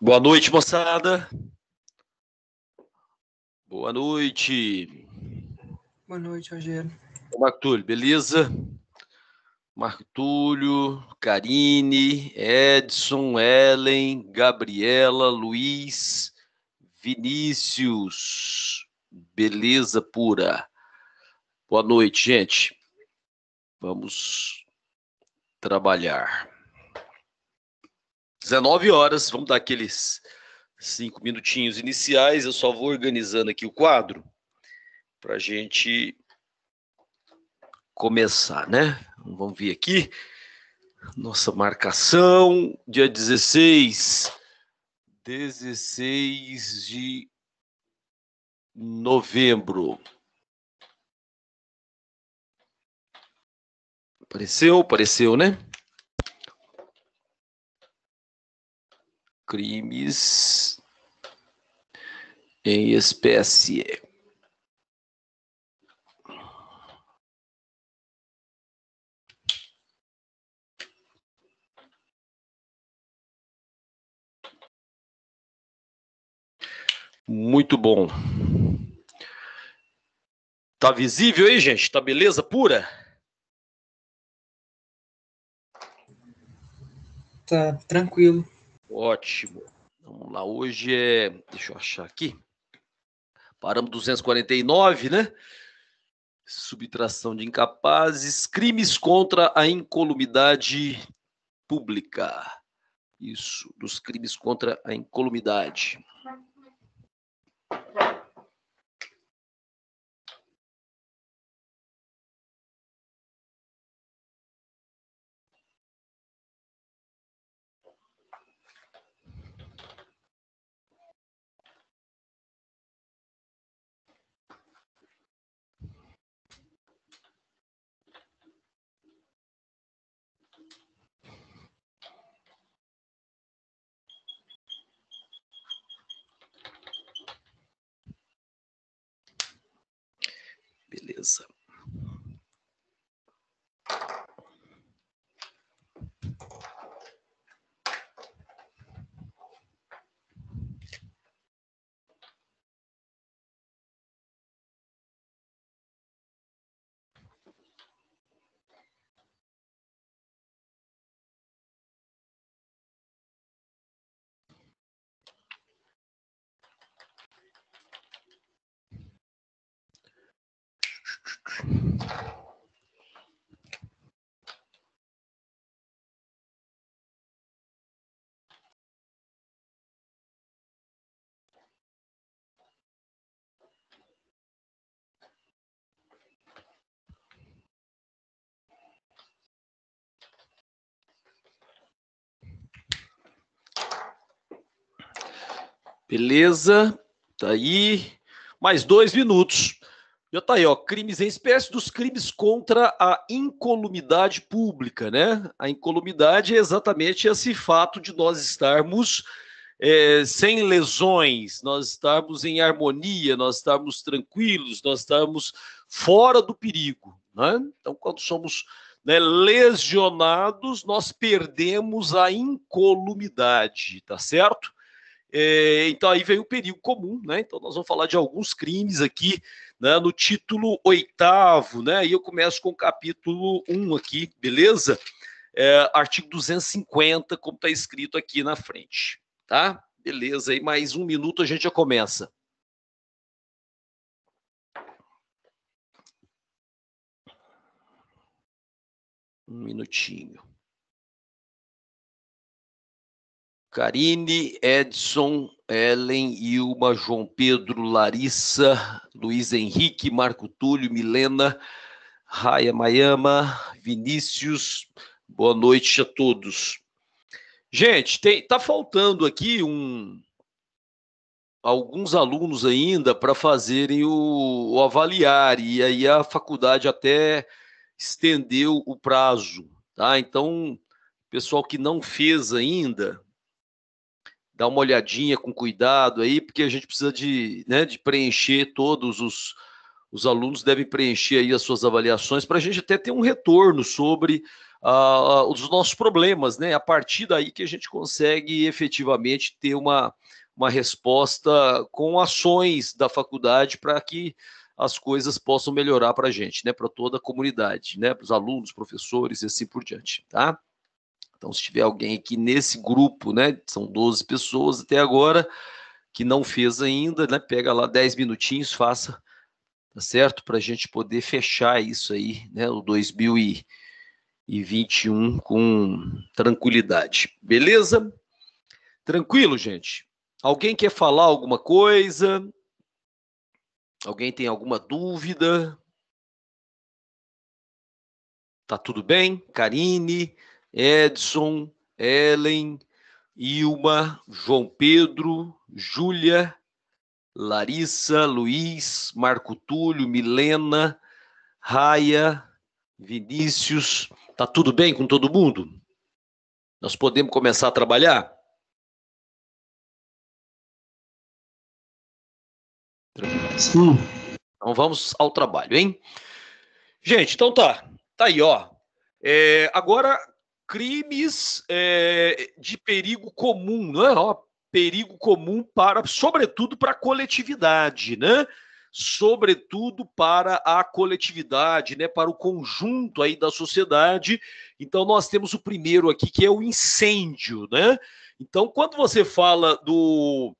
Boa noite, moçada. Boa noite. Boa noite, Rogério. Marco Túlio, beleza? Marco Túlio, Karine, Edson, Ellen, Gabriela, Luiz, Vinícius. Beleza pura. Boa noite, gente. Vamos trabalhar. 19 horas, vamos dar aqueles 5 minutinhos iniciais. Eu só vou organizando aqui o quadro para a gente começar, né? Vamos ver aqui. Nossa marcação, dia 16 de novembro. Apareceu, né? Crimes em espécie. Muito bom. Tá visível aí, gente? Tá beleza pura? Tá tranquilo. Ótimo. Vamos lá, hoje é... Deixa eu achar aqui. Paramos 249, né? Subtração de incapazes, crimes contra a incolumidade pública. Isso, dos crimes contra a incolumidade. Beleza. Beleza, tá aí. Mais 2 minutos. Já tá aí, ó. Crimes em espécie dos crimes contra a incolumidade pública, né? A incolumidade é exatamente esse fato de nós estarmos sem lesões, nós estarmos em harmonia, nós estarmos tranquilos, nós estarmos fora do perigo, né? Então, quando somos, né, lesionados, nós perdemos a incolumidade, tá certo? Então aí vem o perigo comum, né? Então nós vamos falar de alguns crimes aqui, né, no título 8º, né? E eu começo com o capítulo 1 aqui, beleza? Artigo 250, como está escrito aqui na frente, tá? Beleza, aí mais 1 minuto a gente já começa. Um minutinho. Karine, Edson, Ellen, Ilma, João Pedro, Larissa, Luiz Henrique, Marco Túlio, Milena, Raia Mayama, Vinícius, boa noite a todos. Gente, tá faltando aqui alguns alunos ainda para fazerem o avaliar, e aí a faculdade até estendeu o prazo, tá? Então, pessoal que não fez ainda, dá uma olhadinha com cuidado aí, porque a gente precisa de preencher todos os alunos devem preencher aí as suas avaliações para a gente até ter um retorno sobre os nossos problemas, né? A partir daí que a gente consegue efetivamente ter uma resposta com ações da faculdade para que as coisas possam melhorar para a gente, né? Para toda a comunidade, né? Para os alunos, professores e assim por diante, tá? Então, se tiver alguém aqui nesse grupo, né? São 12 pessoas até agora, que não fez ainda, né? Pega lá 10 minutinhos, faça, tá certo? Para a gente poder fechar isso aí, né? O 2021 com tranquilidade. Beleza? Tranquilo, gente? Alguém quer falar alguma coisa? Alguém tem alguma dúvida? Tá tudo bem? Karine, Edson, Ellen, Ilma, João Pedro, Júlia, Larissa, Luiz, Marco Túlio, Milena, Raia, Vinícius. Tá tudo bem com todo mundo? Nós podemos começar a trabalhar? Sim. Então vamos ao trabalho, hein? Gente, então tá aí, ó. Agora, crimes de perigo comum, né? Ó, perigo comum sobretudo para a coletividade, né? Sobretudo para a coletividade, né? Para o conjunto aí da sociedade. Então, nós temos o primeiro aqui, que é o incêndio, né? Então, quando você fala do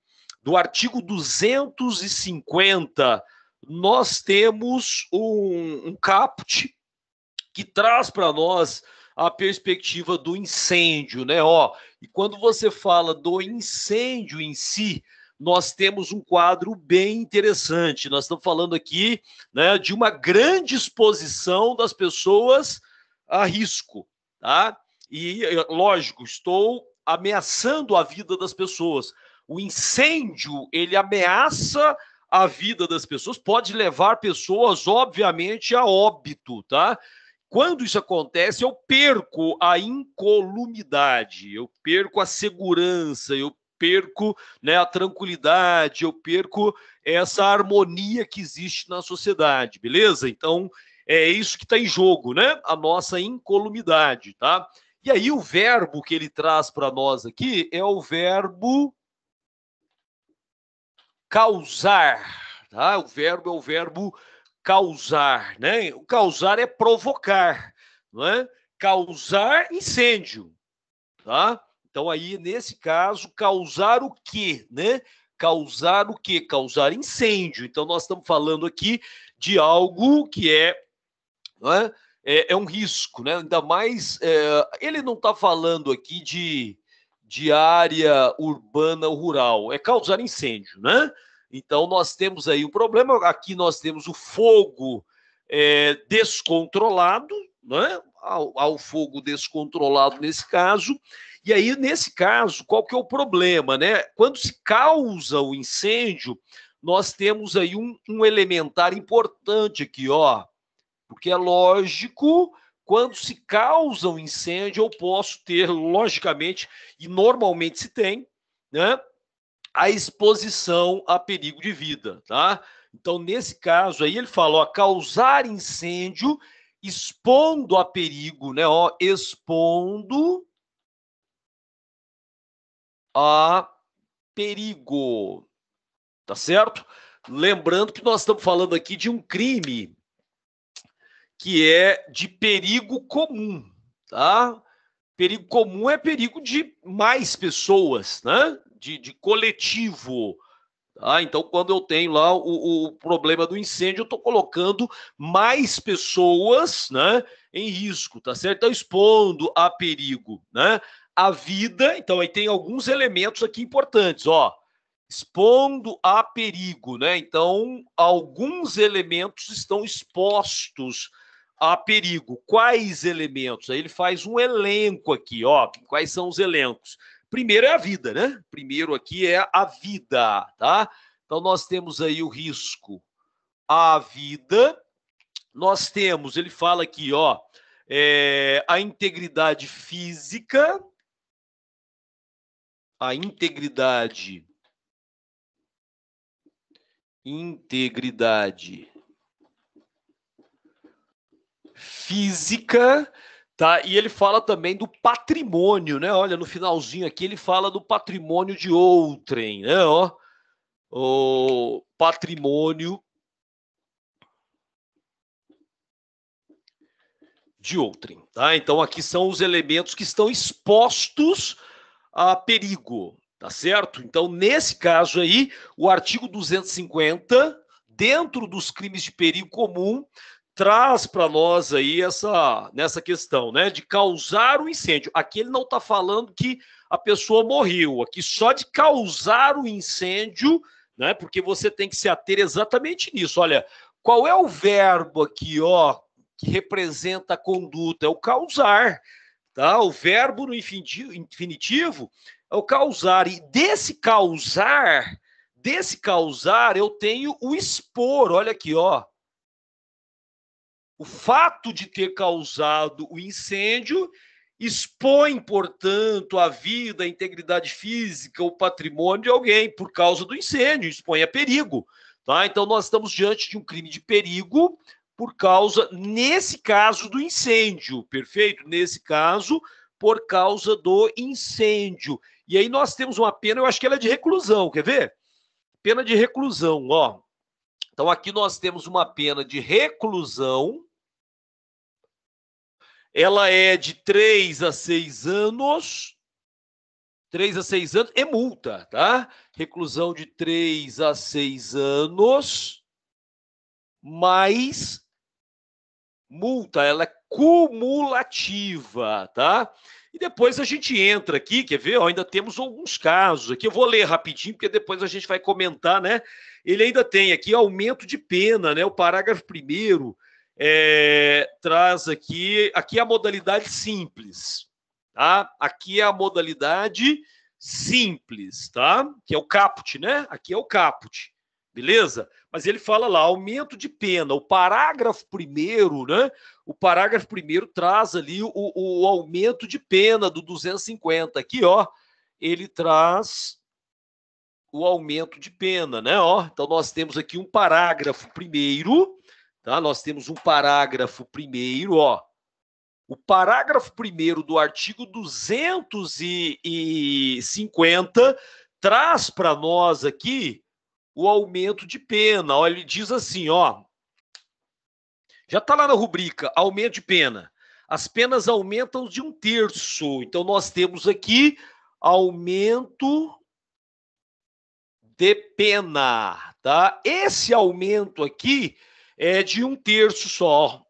artigo 250, nós temos um caput que traz para nós a perspectiva do incêndio, né? Ó, e quando você fala do incêndio em si, nós temos um quadro bem interessante. Nós estamos falando aqui, né, de uma grande exposição das pessoas a risco, tá? E, lógico, estou ameaçando a vida das pessoas. O incêndio, ele ameaça a vida das pessoas, pode levar pessoas, obviamente, a óbito, tá? Quando isso acontece, eu perco a incolumidade, eu perco a segurança, eu perco, né, a tranquilidade, eu perco essa harmonia que existe na sociedade, beleza? Então, é isso que está em jogo, né? A nossa incolumidade, tá? E aí, o verbo que ele traz para nós aqui é o verbo causar, tá? O verbo é o verbo causar, né? O causar é provocar, não é? Causar incêndio, tá? Então aí nesse caso causar o quê, né? Causar o quê? Causar incêndio. Então nós estamos falando aqui de algo que não é? É um risco, né? Ainda mais ele não está falando aqui de área urbana ou rural, é causar incêndio, né? Então nós temos aí um problema. Aqui nós temos o fogo descontrolado, né? Ao fogo descontrolado nesse caso. E aí, nesse caso, qual que é o problema, né? Quando se causa o incêndio, nós temos aí um elementar importante aqui, ó. Porque é lógico, quando se causa um incêndio, eu posso ter, logicamente, e normalmente se tem, né? A exposição a perigo de vida, tá? Então, nesse caso aí, ele fala, ó, causar incêndio expondo a perigo, né? Ó, expondo a perigo, tá certo? Lembrando que nós estamos falando aqui de um crime que é de perigo comum, tá? Perigo comum é perigo de mais pessoas, né? De coletivo. Tá? Então, quando eu tenho lá o problema do incêndio, eu estou colocando mais pessoas, né, em risco, tá certo? Então, expondo a perigo, né? A vida, então, aí tem alguns elementos aqui importantes, ó. Expondo a perigo, né? Então, alguns elementos estão expostos a perigo. Quais elementos? Aí ele faz um elenco aqui, ó. Quais são os elencos? Primeiro é a vida, né? Primeiro aqui é a vida, tá? Então nós temos aí o risco à vida. Nós temos, ele fala aqui, ó, a integridade física, a integridade física, Tá? E ele fala também do patrimônio, né? Olha, no finalzinho aqui ele fala do patrimônio de outrem, né? Ó, o patrimônio de outrem, tá? Então aqui são os elementos que estão expostos a perigo, tá certo? Então nesse caso aí, o artigo 250, dentro dos crimes de perigo comum, traz para nós aí nessa questão, né, de causar o incêndio. Aqui ele não está falando que a pessoa morreu, aqui só de causar o incêndio, né, porque você tem que se ater exatamente nisso. Olha, qual é o verbo aqui, ó, que representa a conduta? É o causar, tá? O verbo no infinitivo é o causar, e desse causar eu tenho o expor, olha aqui, ó. O fato de ter causado o incêndio expõe, portanto, a vida, a integridade física, o patrimônio de alguém por causa do incêndio, expõe a perigo. Tá? Então, nós estamos diante de um crime de perigo por causa, nesse caso, do incêndio, perfeito? Nesse caso, por causa do incêndio. E aí nós temos uma pena, eu acho que ela é de reclusão, quer ver? Pena de reclusão, ó. Então, aqui nós temos uma pena de reclusão. Ela é de 3 a 6 anos. 3 a 6 anos e multa, tá? Reclusão de 3 a 6 anos, mais multa. Ela é cumulativa, tá? E depois a gente entra aqui, quer ver? Ó, ainda temos alguns casos aqui. Eu vou ler rapidinho, porque depois a gente vai comentar, né? Ele ainda tem aqui aumento de pena, né? O parágrafo 1º traz aqui a modalidade simples, tá? Aqui é a modalidade simples, tá? Que é o caput, né? Aqui é o caput, beleza? Mas ele fala lá, aumento de pena. O parágrafo 1º, né? O parágrafo 1º traz ali o aumento de pena do 250. Aqui, ó, ele traz o aumento de pena, né? Ó, então nós temos aqui um parágrafo 1º, tá? Nós temos um parágrafo 1º, ó. O parágrafo 1º do artigo 250 traz para nós aqui o aumento de pena. Ó, ele diz assim, ó. Já está lá na rubrica, aumento de pena. As penas aumentam de 1/3. Então, nós temos aqui aumento de pena, tá? Esse aumento aqui é de 1/3 só.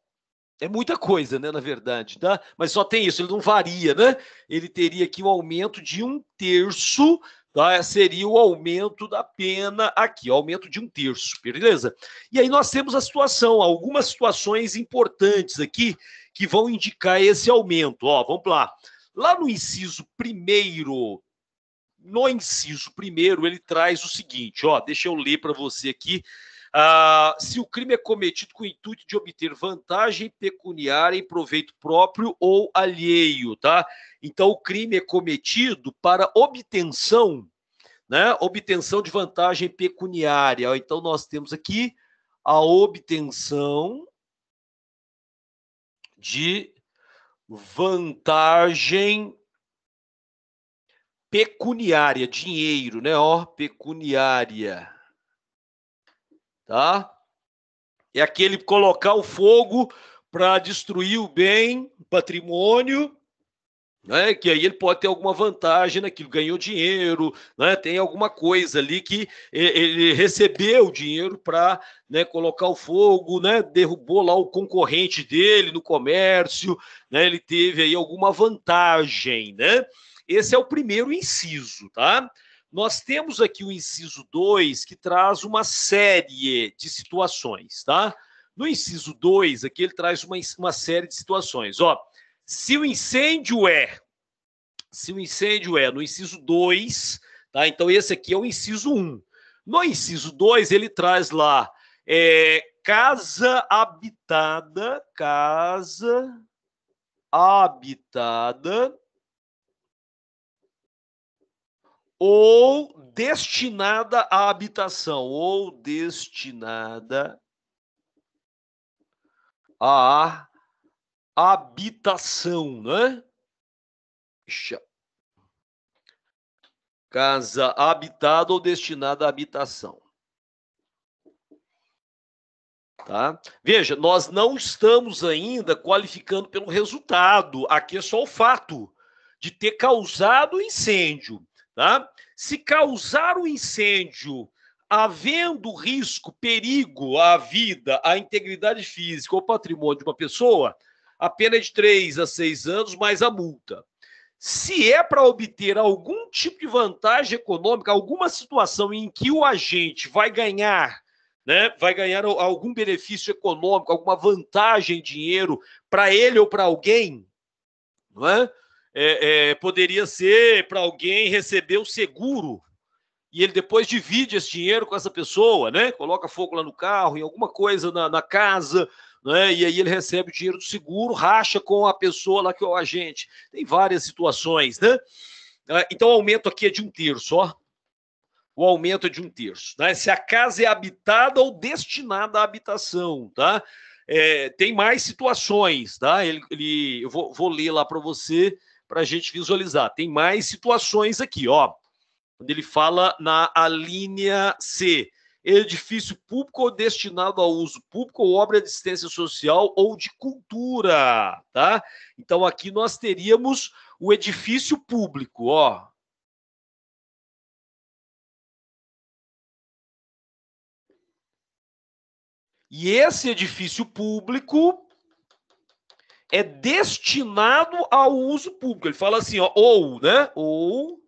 É muita coisa, né, na verdade, tá? Mas só tem isso, ele não varia, né? Ele teria aqui um aumento de 1/3, tá? Seria o aumento da pena aqui, aumento de 1/3, beleza? E aí nós temos a situação, algumas situações importantes aqui que vão indicar esse aumento. Ó, vamos lá. Lá no inciso 1º, ele traz o seguinte, ó, deixa eu ler para você aqui. Se o crime é cometido com o intuito de obter vantagem pecuniária em proveito próprio ou alheio, tá? Então, o crime é cometido para obtenção, né? Obtenção de vantagem pecuniária. Então, nós temos aqui a obtenção de vantagem pecuniária, dinheiro, né? Ó, pecuniária. Tá? É aquele colocar o fogo para destruir o bem, o patrimônio, né? Que aí ele pode ter alguma vantagem naquilo, ganhou dinheiro, né? Tem alguma coisa ali que ele recebeu dinheiro para, né, colocar o fogo, né? Derrubou lá o concorrente dele no comércio, né? Ele teve aí alguma vantagem, né? Esse é o primeiro inciso, tá? Nós temos aqui o inciso 2, que traz uma série de situações, tá? No inciso 2, aqui ele traz uma série de situações. Ó, se o incêndio é no inciso 2, tá? Então esse aqui é o inciso 1. No inciso 2, ele traz lá casa habitada ou destinada à habitação, ou destinada à habitação, né? Casa habitada ou destinada à habitação. Tá? Veja, nós não estamos ainda qualificando pelo resultado. Aqui é só o fato de ter causado o incêndio. Tá? Se causar o incêndio havendo risco, perigo à vida, à integridade física ou patrimônio de uma pessoa, a pena é de 3 a 6 anos, mais a multa. Se é para obter algum tipo de vantagem econômica, alguma situação em que o agente vai ganhar, né, vai ganhar algum benefício econômico, alguma vantagem em dinheiro para ele ou para alguém, não é? Poderia ser para alguém receber o seguro e ele depois divide esse dinheiro com essa pessoa, né? Coloca fogo lá no carro, em alguma coisa na casa, né? E aí ele recebe o dinheiro do seguro, racha com a pessoa lá que é o agente. Tem várias situações, né? Então o aumento aqui é de 1/3, ó. O aumento é de 1/3, né? Se a casa é habitada ou destinada à habitação, tá? Tem mais situações, tá? Eu vou ler lá para você, para a gente visualizar. Tem mais situações aqui, ó. Quando ele fala na alínea C, edifício público ou destinado ao uso público ou obra de assistência social ou de cultura, tá? Então aqui nós teríamos o edifício público, ó. E esse edifício público é destinado ao uso público. Ele fala assim, ó, ou, né? Ou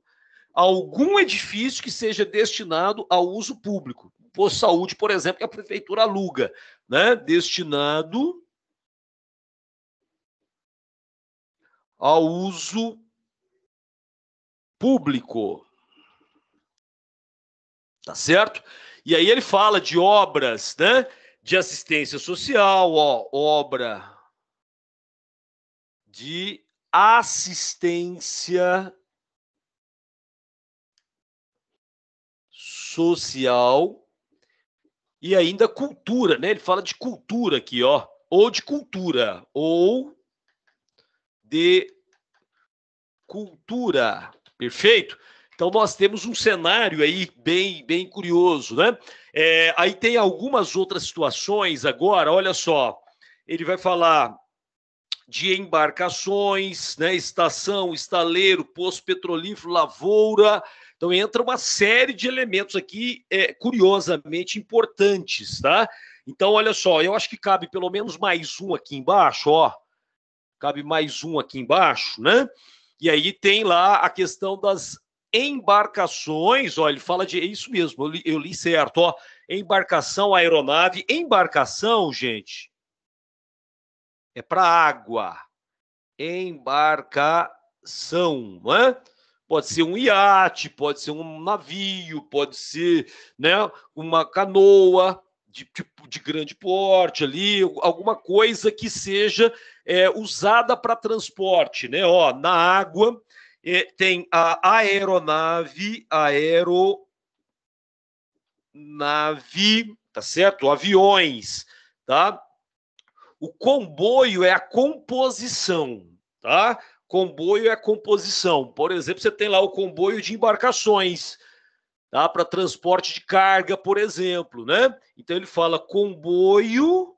algum edifício que seja destinado ao uso público. Posto de saúde, por exemplo, que a prefeitura aluga, né? Destinado ao uso público. Tá certo? E aí ele fala de obras, né? De assistência social, ó, obra de assistência social e ainda cultura, né? Ele fala de cultura aqui, ó, ou de cultura, ou de cultura. Perfeito? Então nós temos um cenário aí bem curioso, né? Aí tem algumas outras situações agora, olha só, ele vai falar de embarcações, né? Estação, estaleiro, poço petrolífero, lavoura. Então entra uma série de elementos aqui, curiosamente importantes, tá? Então olha só, eu acho que cabe pelo menos mais um aqui embaixo, ó. Cabe mais um aqui embaixo, né? E aí tem lá a questão das embarcações, ó, ele fala de, é isso mesmo, eu li certo, ó, embarcação, aeronave, embarcação, gente, é para água, embarcação, não é? Pode ser um iate, pode ser um navio, pode ser, né, uma canoa de grande porte ali, alguma coisa que seja usada para transporte, né? Ó, na água tem a aeronave, tá certo? Aviões, tá? O comboio é a composição, tá? Comboio é a composição. Por exemplo, você tem lá o comboio de embarcações, tá? Para transporte de carga, por exemplo, né? Então ele fala comboio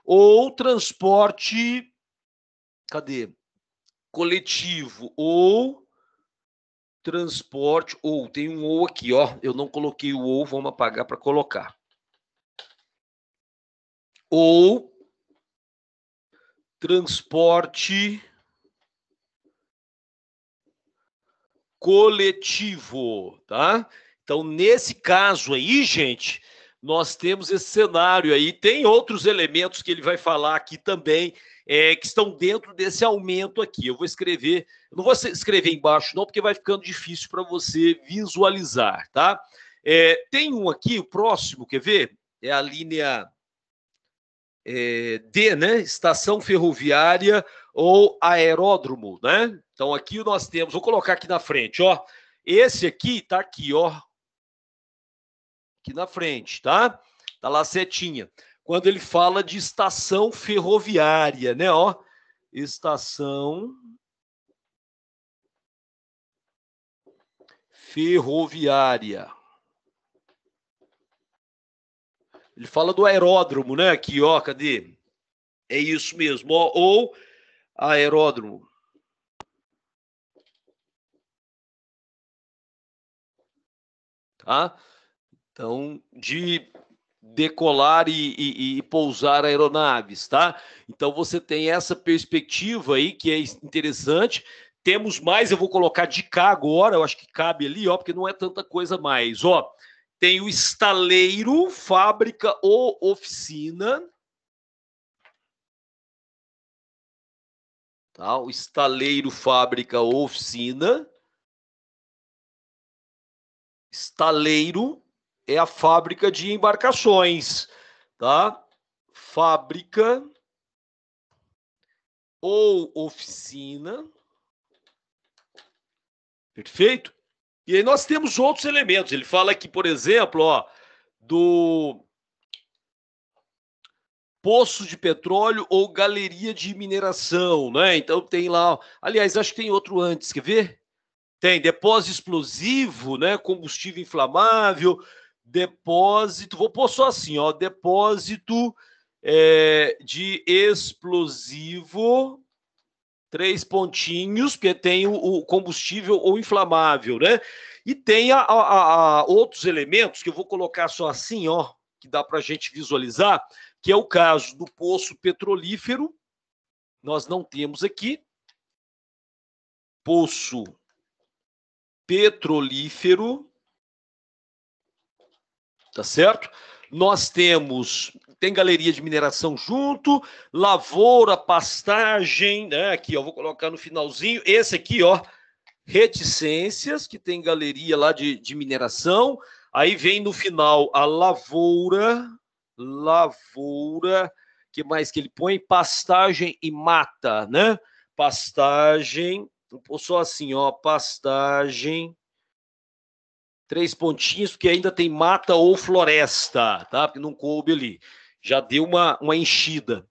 ou transporte, cadê? Coletivo ou transporte, ou tem um ou aqui, ó. Eu não coloquei o ou, vamos apagar para colocar. Ou transporte coletivo, tá? Então, nesse caso aí, gente, nós temos esse cenário aí. Tem outros elementos que ele vai falar aqui também, que estão dentro desse aumento aqui. Eu vou escrever, eu não vou escrever embaixo não, porque vai ficando difícil para você visualizar, tá? Tem um aqui, o próximo, quer ver? É a linha D, né? Estação ferroviária ou aeródromo, né? Então aqui nós temos, vou colocar aqui na frente, ó. Esse aqui tá aqui, ó. Aqui na frente, tá? Tá lá a setinha. quando ele fala de estação ferroviária, né? Ó, estação ferroviária. Ele fala do aeródromo, né? Aqui, ó, cadê? É isso mesmo, ó, ou aeródromo. Tá? Então, de decolar e pousar aeronaves, tá? Então, você tem essa perspectiva aí que é interessante. Temos mais, eu vou colocar de cá agora, eu acho que cabe ali, ó, porque não é tanta coisa mais, ó. Tem o estaleiro, fábrica ou oficina. Tá? O estaleiro, fábrica ou oficina. Estaleiro é a fábrica de embarcações, tá? Fábrica ou oficina. Perfeito? E aí nós temos outros elementos. Ele fala aqui, por exemplo, ó, do poço de petróleo ou galeria de mineração, né? Então tem lá, aliás, acho que tem outro antes, quer ver? Tem depósito explosivo, né? Combustível inflamável, depósito, vou pôr só assim, ó, depósito de explosivo, 3 pontinhos, porque tem o combustível ou inflamável, né? E tem outros elementos que eu vou colocar só assim, ó, que dá para a gente visualizar, que é o caso do poço petrolífero. Nós não temos aqui poço petrolífero, tá certo? Nós tem galeria de mineração junto, lavoura, pastagem, né? Aqui, ó, vou colocar no finalzinho. Esse aqui, ó, reticências, que tem galeria lá de mineração. Aí vem no final a lavoura, que mais que ele põe? Pastagem e mata, né? Pastagem, só assim, ó, pastagem, 3 pontinhos, porque ainda tem mata ou floresta, tá? Porque não coube ali. Já deu uma enchida.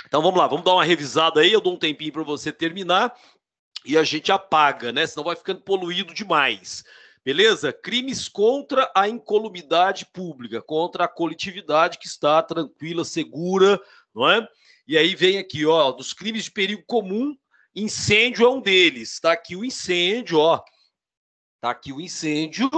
Então vamos lá, vamos dar uma revisada aí. Eu dou um tempinho para você terminar e a gente apaga, né? Senão vai ficando poluído demais. Beleza? Crimes contra a incolumidade pública, contra a coletividade que está tranquila, segura, não é? E aí vem aqui, ó, dos crimes de perigo comum, incêndio é um deles. Tá aqui o incêndio, ó. Tá aqui o incêndio,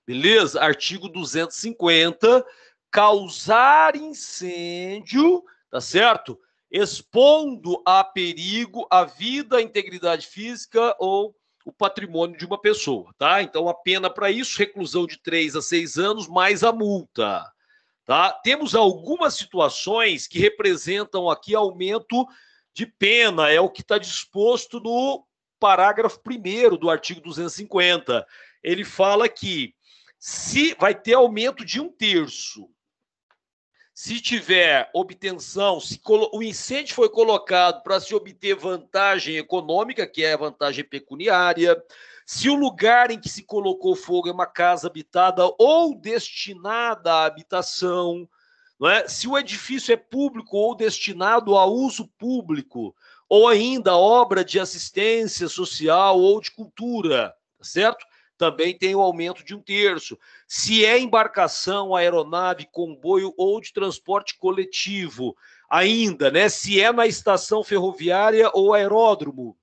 beleza? Artigo 250, causar incêndio, tá certo? Expondo a perigo a vida, a integridade física ou o patrimônio de uma pessoa, tá? Então, a pena para isso, reclusão de 3 a 6 anos, mais a multa, tá? Temos algumas situações que representam aqui aumento de pena, é o que está disposto no parágrafo 1º do artigo 250. Ele fala que se vai ter aumento de 1/3. Se tiver obtenção, se o incêndio foi colocado para se obter vantagem econômica, que é a vantagem pecuniária, se o lugar em que se colocou fogo é uma casa habitada ou destinada à habitação, não é? Se o edifício é público ou destinado a uso público, ou ainda obra de assistência social ou de cultura, tá certo? Também tem o aumento de 1/3. Se é embarcação, aeronave, comboio ou de transporte coletivo, ainda, né? Se é na estação ferroviária ou aeródromo,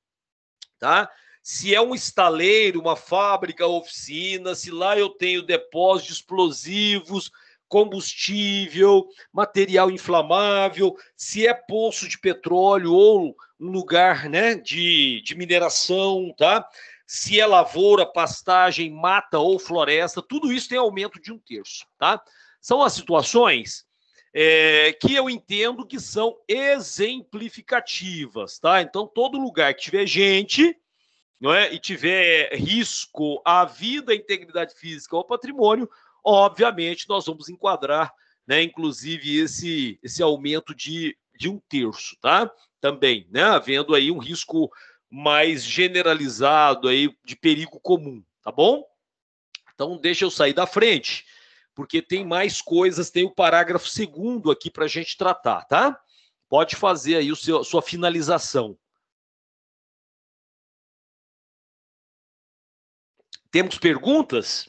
tá? Se é um estaleiro, uma fábrica, oficina, se lá eu tenho depósito de explosivos, combustível, material inflamável, se é poço de petróleo ou um lugar, né, de mineração, tá? Se é lavoura, pastagem, mata ou floresta, tudo isso tem aumento de 1/3, tá? São as situações que eu entendo que são exemplificativas, tá? Então, todo lugar que tiver gente, não é, e tiver risco à vida, à integridade física ou ao patrimônio, obviamente nós vamos enquadrar, né, inclusive esse aumento de 1/3, tá? Também, né, havendo aí um risco mais generalizado aí de perigo comum, tá bom? Então deixa eu sair da frente porque tem mais coisas, tem o parágrafo 2º aqui para a gente tratar, tá? Pode fazer aí sua finalização. Temos perguntas?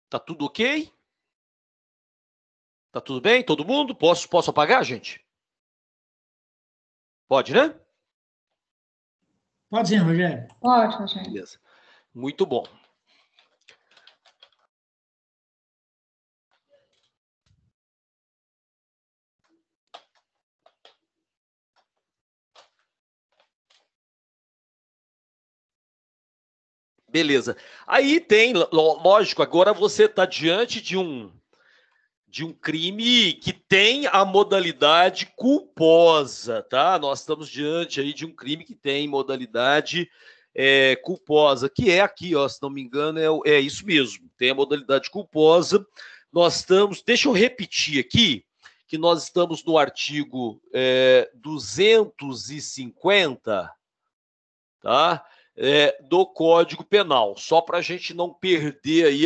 Tá tudo ok? Tá tudo bem? Todo mundo? Posso apagar, gente? Pode, né? Pode sim, Rogério. Pode, Rogério. Beleza. Muito bom. Beleza. Aí tem, lógico, agora você está diante de um crime que tem a modalidade culposa, tá? Nós estamos diante aí de um crime que tem modalidade culposa, que é aqui, ó, se não me engano, é isso mesmo, tem a modalidade culposa. Nós estamos, deixa eu repetir aqui, que nós estamos no artigo 250, tá? Do Código Penal, só para a gente não perder aí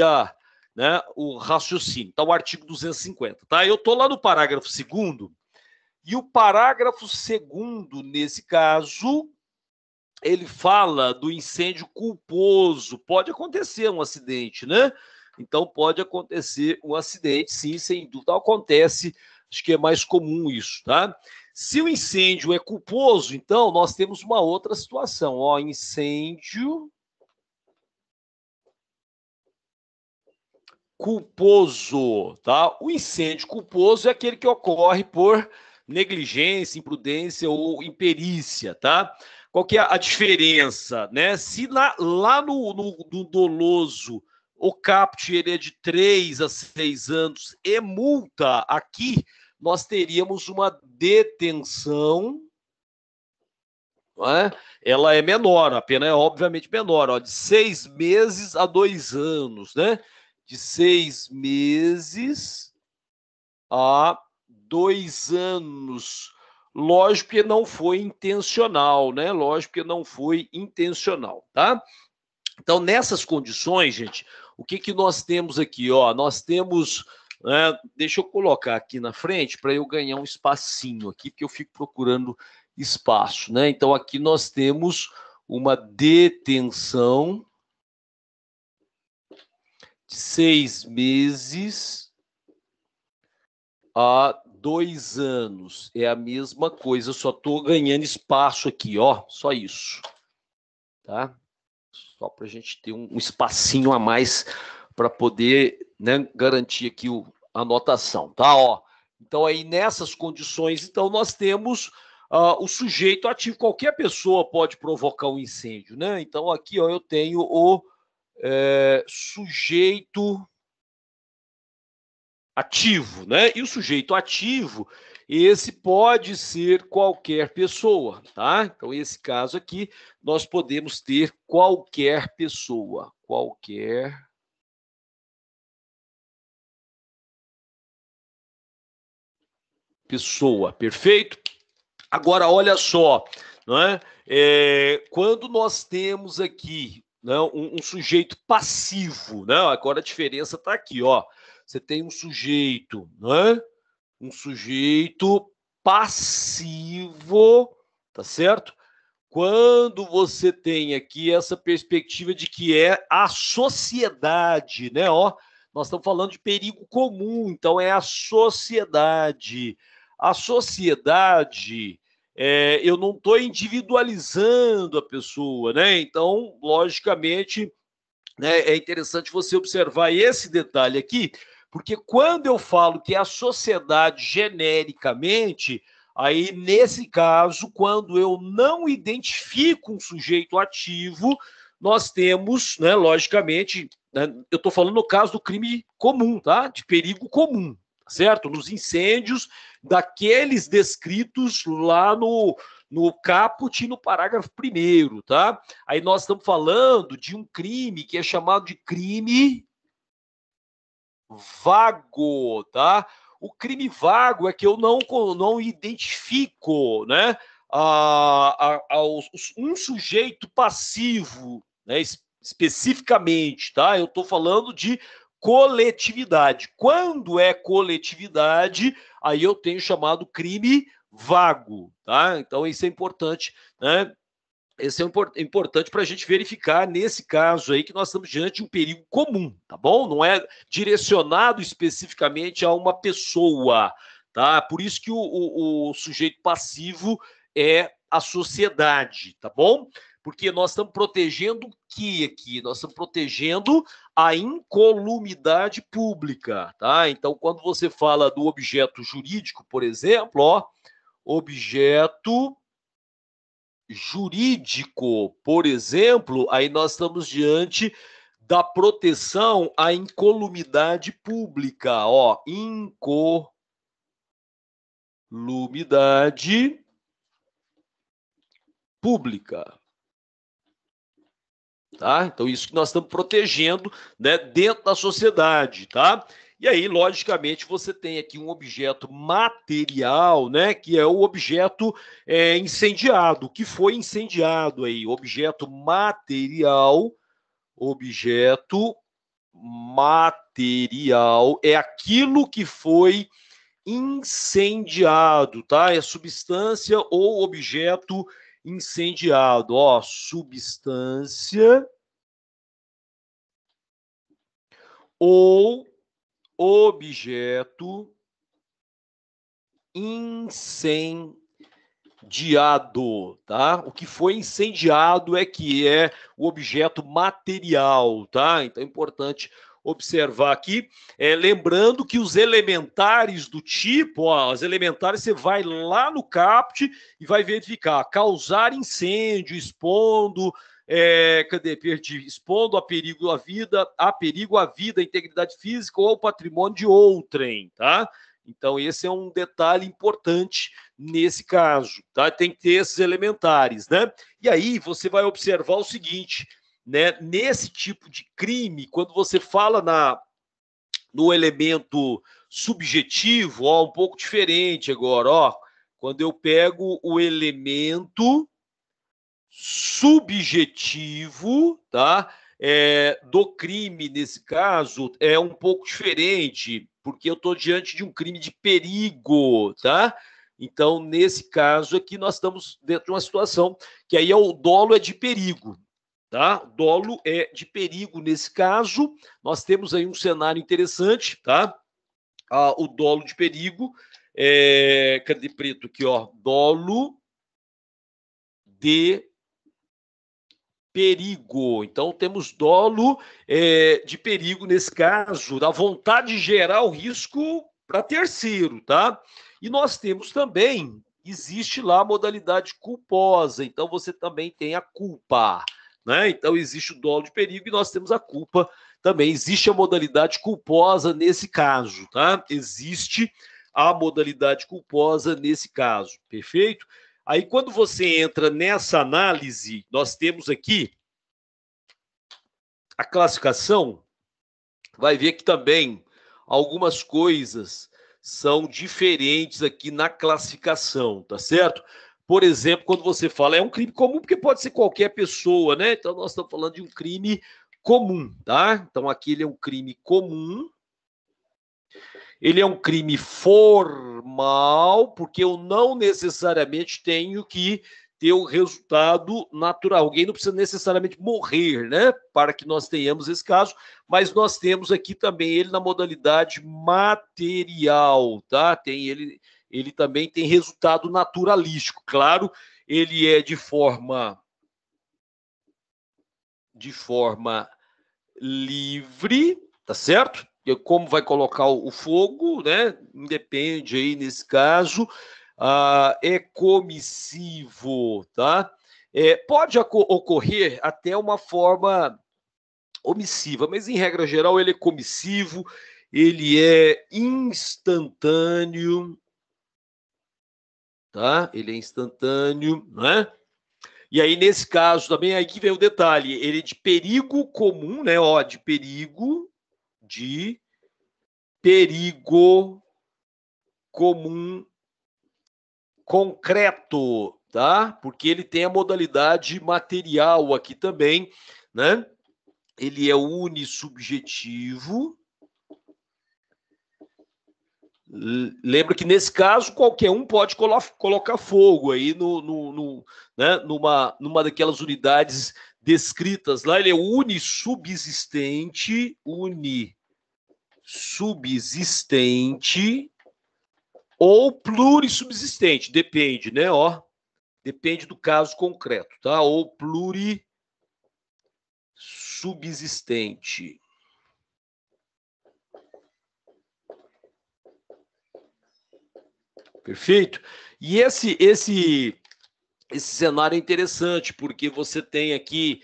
o raciocínio. Então, o artigo 250, tá? Eu estou lá no parágrafo 2º, e o parágrafo 2º, nesse caso, ele fala do incêndio culposo. Pode acontecer um acidente, né? Então, pode acontecer um acidente, sim, sem dúvida. Acontece, acho que é mais comum isso, tá? Se o incêndio é culposo, então, nós temos uma outra situação. Ó, incêndio culposo, tá? O incêndio culposo é aquele que ocorre por negligência, imprudência ou imperícia, tá? Qual que é a diferença, né? Se lá no doloso o caput ele é de 3 a 6 anos e multa, aqui nós teríamos uma detenção, não é? Ela é menor, a pena é obviamente menor, ó, de 6 meses a 2 anos, né? De 6 meses a 2 anos. Lógico que não foi intencional, né? Lógico que não foi intencional, tá? Então, nessas condições, gente, o que nós temos aqui? Ó, nós temos, né, deixa eu colocar aqui na frente para eu ganhar um espacinho aqui, porque eu fico procurando espaço, né? Então, aqui nós temos uma detenção de 6 meses a 2 anos. É a mesma coisa, eu só estou ganhando espaço aqui, ó, só isso, tá? Só para a gente ter um espacinho a mais para poder, né, garantir aqui a anotação, tá? Ó, então, aí nessas condições, então, nós temos o sujeito ativo. Qualquer pessoa pode provocar um incêndio, né? Então, aqui, ó, eu tenho o sujeito ativo, né? E o sujeito ativo, esse pode ser qualquer pessoa, tá? Então, esse caso aqui, nós podemos ter qualquer pessoa, qualquer pessoa, perfeito? Agora, olha só, não é? Quando nós temos aqui, né, um sujeito passivo, né? Agora a diferença está aqui, ó. Você tem um sujeito, né? Um sujeito passivo, tá certo? Quando você tem aqui essa perspectiva de que é a sociedade, né? Ó, nós estamos falando de perigo comum, então é a sociedade. A sociedade, eu não estou individualizando a pessoa, né? Então, logicamente, né, é interessante você observar esse detalhe aqui, porque quando eu falo que é a sociedade genericamente, aí nesse caso, quando eu não identifico um sujeito ativo, nós temos, né, logicamente, né, eu estou falando no caso do crime comum, tá? De perigo comum, certo? Nos incêndios daqueles descritos lá no caput e no parágrafo 1º, tá? Aí nós estamos falando de um crime que é chamado de crime vago, tá? O crime vago é que eu não identifico, né, um sujeito passivo, né, especificamente, tá? Eu estou falando de coletividade. Quando é coletividade, aí eu tenho chamado crime vago, tá? Então isso é importante, né? Isso é importante para a gente verificar nesse caso aí que nós estamos diante de um perigo comum, tá bom? Não é direcionado especificamente a uma pessoa, tá? Por isso que o sujeito passivo é a sociedade, tá bom? Porque nós estamos protegendo o que aqui? Nós estamos protegendo a incolumidade pública, tá? Então, quando você fala do objeto jurídico, por exemplo, ó, objeto jurídico, por exemplo, aí nós estamos diante da proteção à incolumidade pública, ó, incolumidade pública. Tá? Então, isso que nós estamos protegendo, né, dentro da sociedade, tá? E aí, logicamente, você tem aqui um objeto material, né, que é o objeto incendiado, que foi incendiado aí, objeto material é aquilo que foi incendiado, tá? É substância ou objeto incendiado, ó, substância ou objeto incendiado, tá? O que foi incendiado é que é o objeto material, tá? Então é importante observar aqui, lembrando que os elementares do tipo, ó, as elementares você vai lá no CAPT e vai verificar, causar incêndio, expondo, expondo a perigo a vida, a integridade física ou ao patrimônio de outrem, tá? Então esse é um detalhe importante nesse caso, tá? Tem que ter esses elementares, né? E aí você vai observar o seguinte, né? Nesse tipo de crime, quando você fala no elemento subjetivo, ó, um pouco diferente agora, ó. Quando eu pego o elemento subjetivo, tá? Do crime, nesse caso, é um pouco diferente, porque eu estou diante de um crime de perigo, tá? Então, nesse caso aqui, nós estamos dentro de uma situação que aí o dolo é de perigo, tá? O dolo é de perigo nesse caso. Nós temos aí um cenário interessante, tá? O dolo de perigo, cadê preto aqui, ó? Dolo de perigo. Então, temos dolo de perigo nesse caso, da vontade de gerar o risco para terceiro, tá? E nós temos também, existe lá a modalidade culposa, então você também tem a culpa, né? Então, existe o dolo de perigo e nós temos a culpa também. Existe a modalidade culposa nesse caso, tá? Existe a modalidade culposa nesse caso, perfeito? Aí, quando você entra nessa análise, nós temos aqui a classificação, vai ver que também algumas coisas são diferentes aqui na classificação, tá certo? Por exemplo, quando você fala, é um crime comum, porque pode ser qualquer pessoa, né? Então, nós estamos falando de um crime comum, tá? Então, aqui ele é um crime comum. Ele é um crime formal, porque eu não necessariamente tenho que ter o resultado natural. Alguém não precisa necessariamente morrer, né? Para que nós tenhamos esse caso, mas nós temos aqui também ele na modalidade material, tá? Ele também tem resultado naturalístico. Claro, ele é de forma livre, tá certo? Como vai colocar o fogo, né? Independe aí nesse caso. É comissivo, tá? Pode ocorrer até uma forma omissiva, mas em regra geral ele é comissivo, ele é instantâneo, tá? Ele é instantâneo, né? E aí, nesse caso, também, aí que vem o detalhe, ele é de perigo comum, né? Ó, de perigo comum concreto, tá? Porque ele tem a modalidade material aqui também, né? Ele é unissubjetivo. Lembra que nesse caso qualquer um pode colocar fogo aí né, numa daquelas unidades descritas lá. Ele é unissubsistente ou plurissubsistente, depende, né? Ó, depende do caso concreto, tá? Ou plurissubsistente. Perfeito? E esse cenário é interessante, porque você tem aqui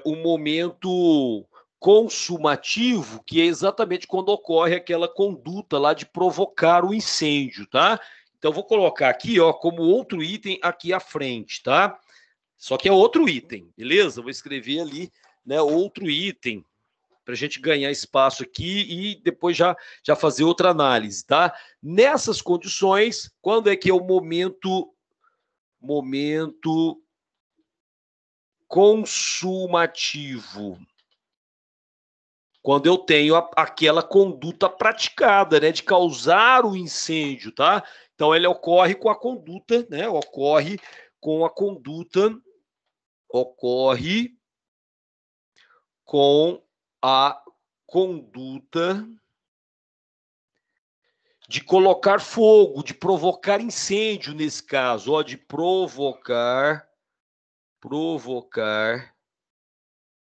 um momento consumativo, que é exatamente quando ocorre aquela conduta lá de provocar o incêndio, tá? Então, vou colocar aqui, ó, como outro item aqui à frente, tá? Só que é outro item, beleza? Vou escrever ali, né, outro item, para a gente ganhar espaço aqui e depois já fazer outra análise, tá? Nessas condições, quando é que é o momento consumativo? Quando eu tenho aquela conduta praticada, né, de causar o incêndio, tá? Então, ele ocorre com a conduta, né? Ocorre com a conduta de colocar fogo, de provocar incêndio nesse caso, ó, de provocar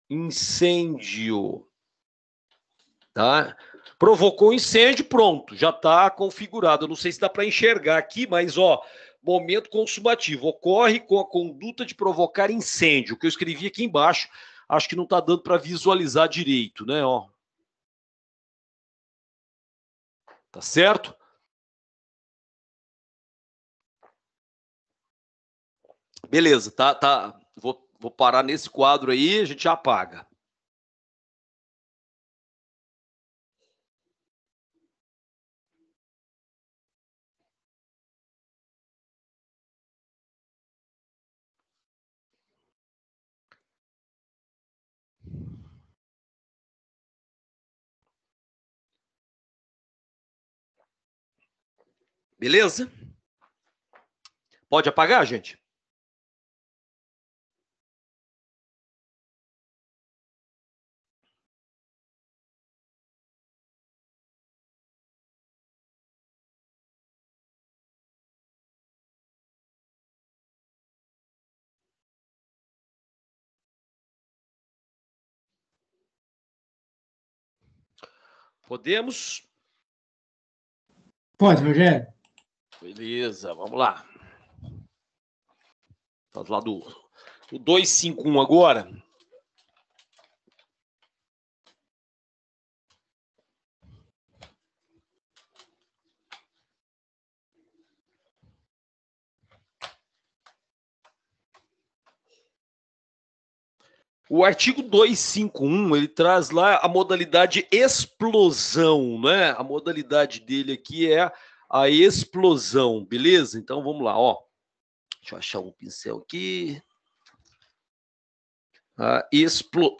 incêndio, tá? Provocou incêndio, pronto, já está configurado. Eu não sei se dá para enxergar aqui, mas ó, momento consumativo ocorre com a conduta de provocar incêndio. O que eu escrevi aqui embaixo, acho que não está dando para visualizar direito, né? Ó, tá certo? Beleza, tá. Vou parar nesse quadro aí, a gente já apaga. Beleza? Pode apagar, gente? Podemos? Pode, Rogério. Beleza, vamos lá. Vamos lá do 251 agora. O artigo 251, ele traz lá a modalidade explosão, né? A modalidade dele aqui é a explosão, beleza? Então, vamos lá, ó. Deixa eu achar um pincel aqui. Explosão.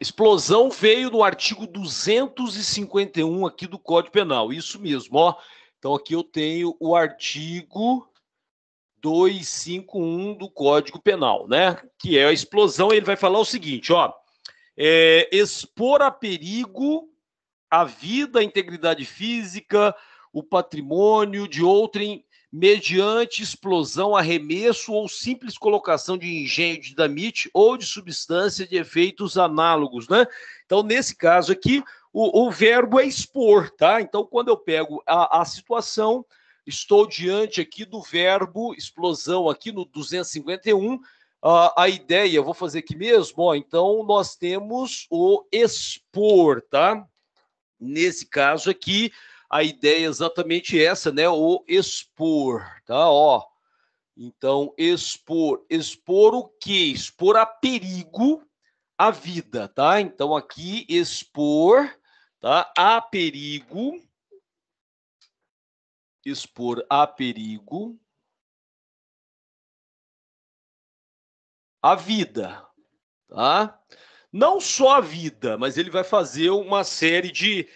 Explosão veio no artigo 251 aqui do Código Penal. Isso mesmo, ó. Então, aqui eu tenho o artigo 251 do Código Penal, né? Que é a explosão. Ele vai falar o seguinte, ó. Expor a perigo a vida, a integridade física, o patrimônio de outrem mediante explosão, arremesso ou simples colocação de engenho de dinamite ou de substância de efeitos análogos, né? Então, nesse caso aqui, o verbo é expor, tá? Então, quando eu pego a situação, estou diante aqui do verbo explosão, aqui no 251, a ideia, eu vou fazer aqui mesmo, ó, então nós temos o expor, tá? Nesse caso aqui, a ideia é exatamente essa, né? O expor, tá? Ó, então, expor o quê? Expor a perigo a vida, tá? Então, aqui, expor, tá? A perigo, expor a perigo, a vida, tá? Não só a vida, mas ele vai fazer uma série de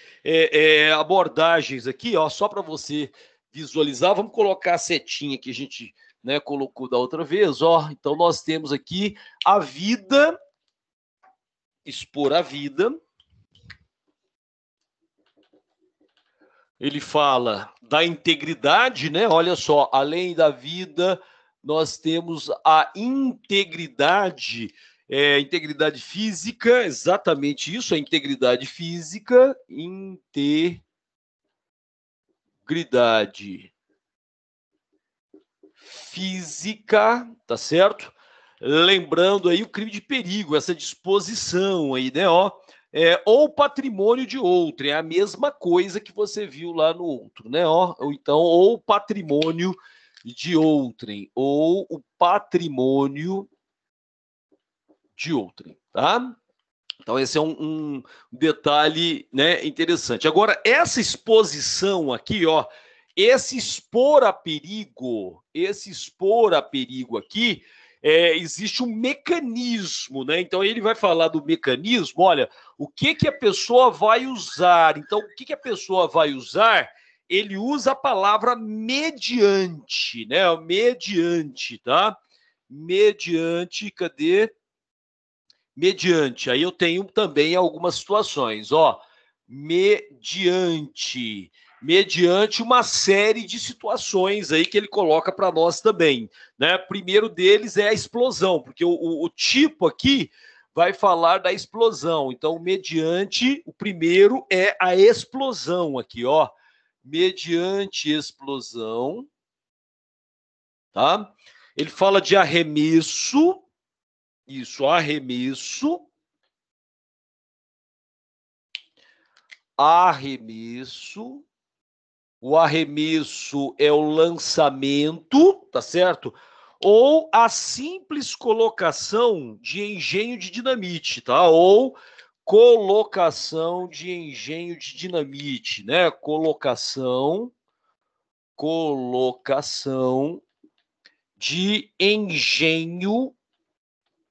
abordagens aqui, ó, só para você visualizar. Vamos colocar a setinha que a gente, né, colocou da outra vez, ó. Então, nós temos aqui a vida, expor a vida. Ele fala da integridade, né? Olha só, além da vida, nós temos a integridade, integridade física, exatamente isso, a integridade física, integridade física, tá certo? Lembrando aí o crime de perigo, essa disposição aí, né? Ó, ou patrimônio de outrem, é a mesma coisa que você viu lá no outro, né? Ó, ou então, ou patrimônio de outrem, ou o patrimônio de outrem, tá? Então, esse é um detalhe, né, interessante. Agora, essa exposição aqui, ó, esse expor a perigo aqui, existe um mecanismo, né? Então, ele vai falar do mecanismo, olha, o que a pessoa vai usar. Então, o que a pessoa vai usar? Ele usa a palavra mediante, né? Mediante, tá? Mediante, cadê? Mediante. Aí eu tenho também algumas situações, ó. Mediante uma série de situações aí que ele coloca para nós também, né? Primeiro deles é a explosão, porque o tipo aqui vai falar da explosão. Então, mediante, o primeiro é a explosão aqui, ó. Mediante explosão, tá? Ele fala de arremesso, isso, arremesso. Arremesso. O arremesso é o lançamento, tá certo? Ou a simples colocação de engenho de dinamite, tá? Ou colocação de engenho de dinamite, né? Colocação de engenho de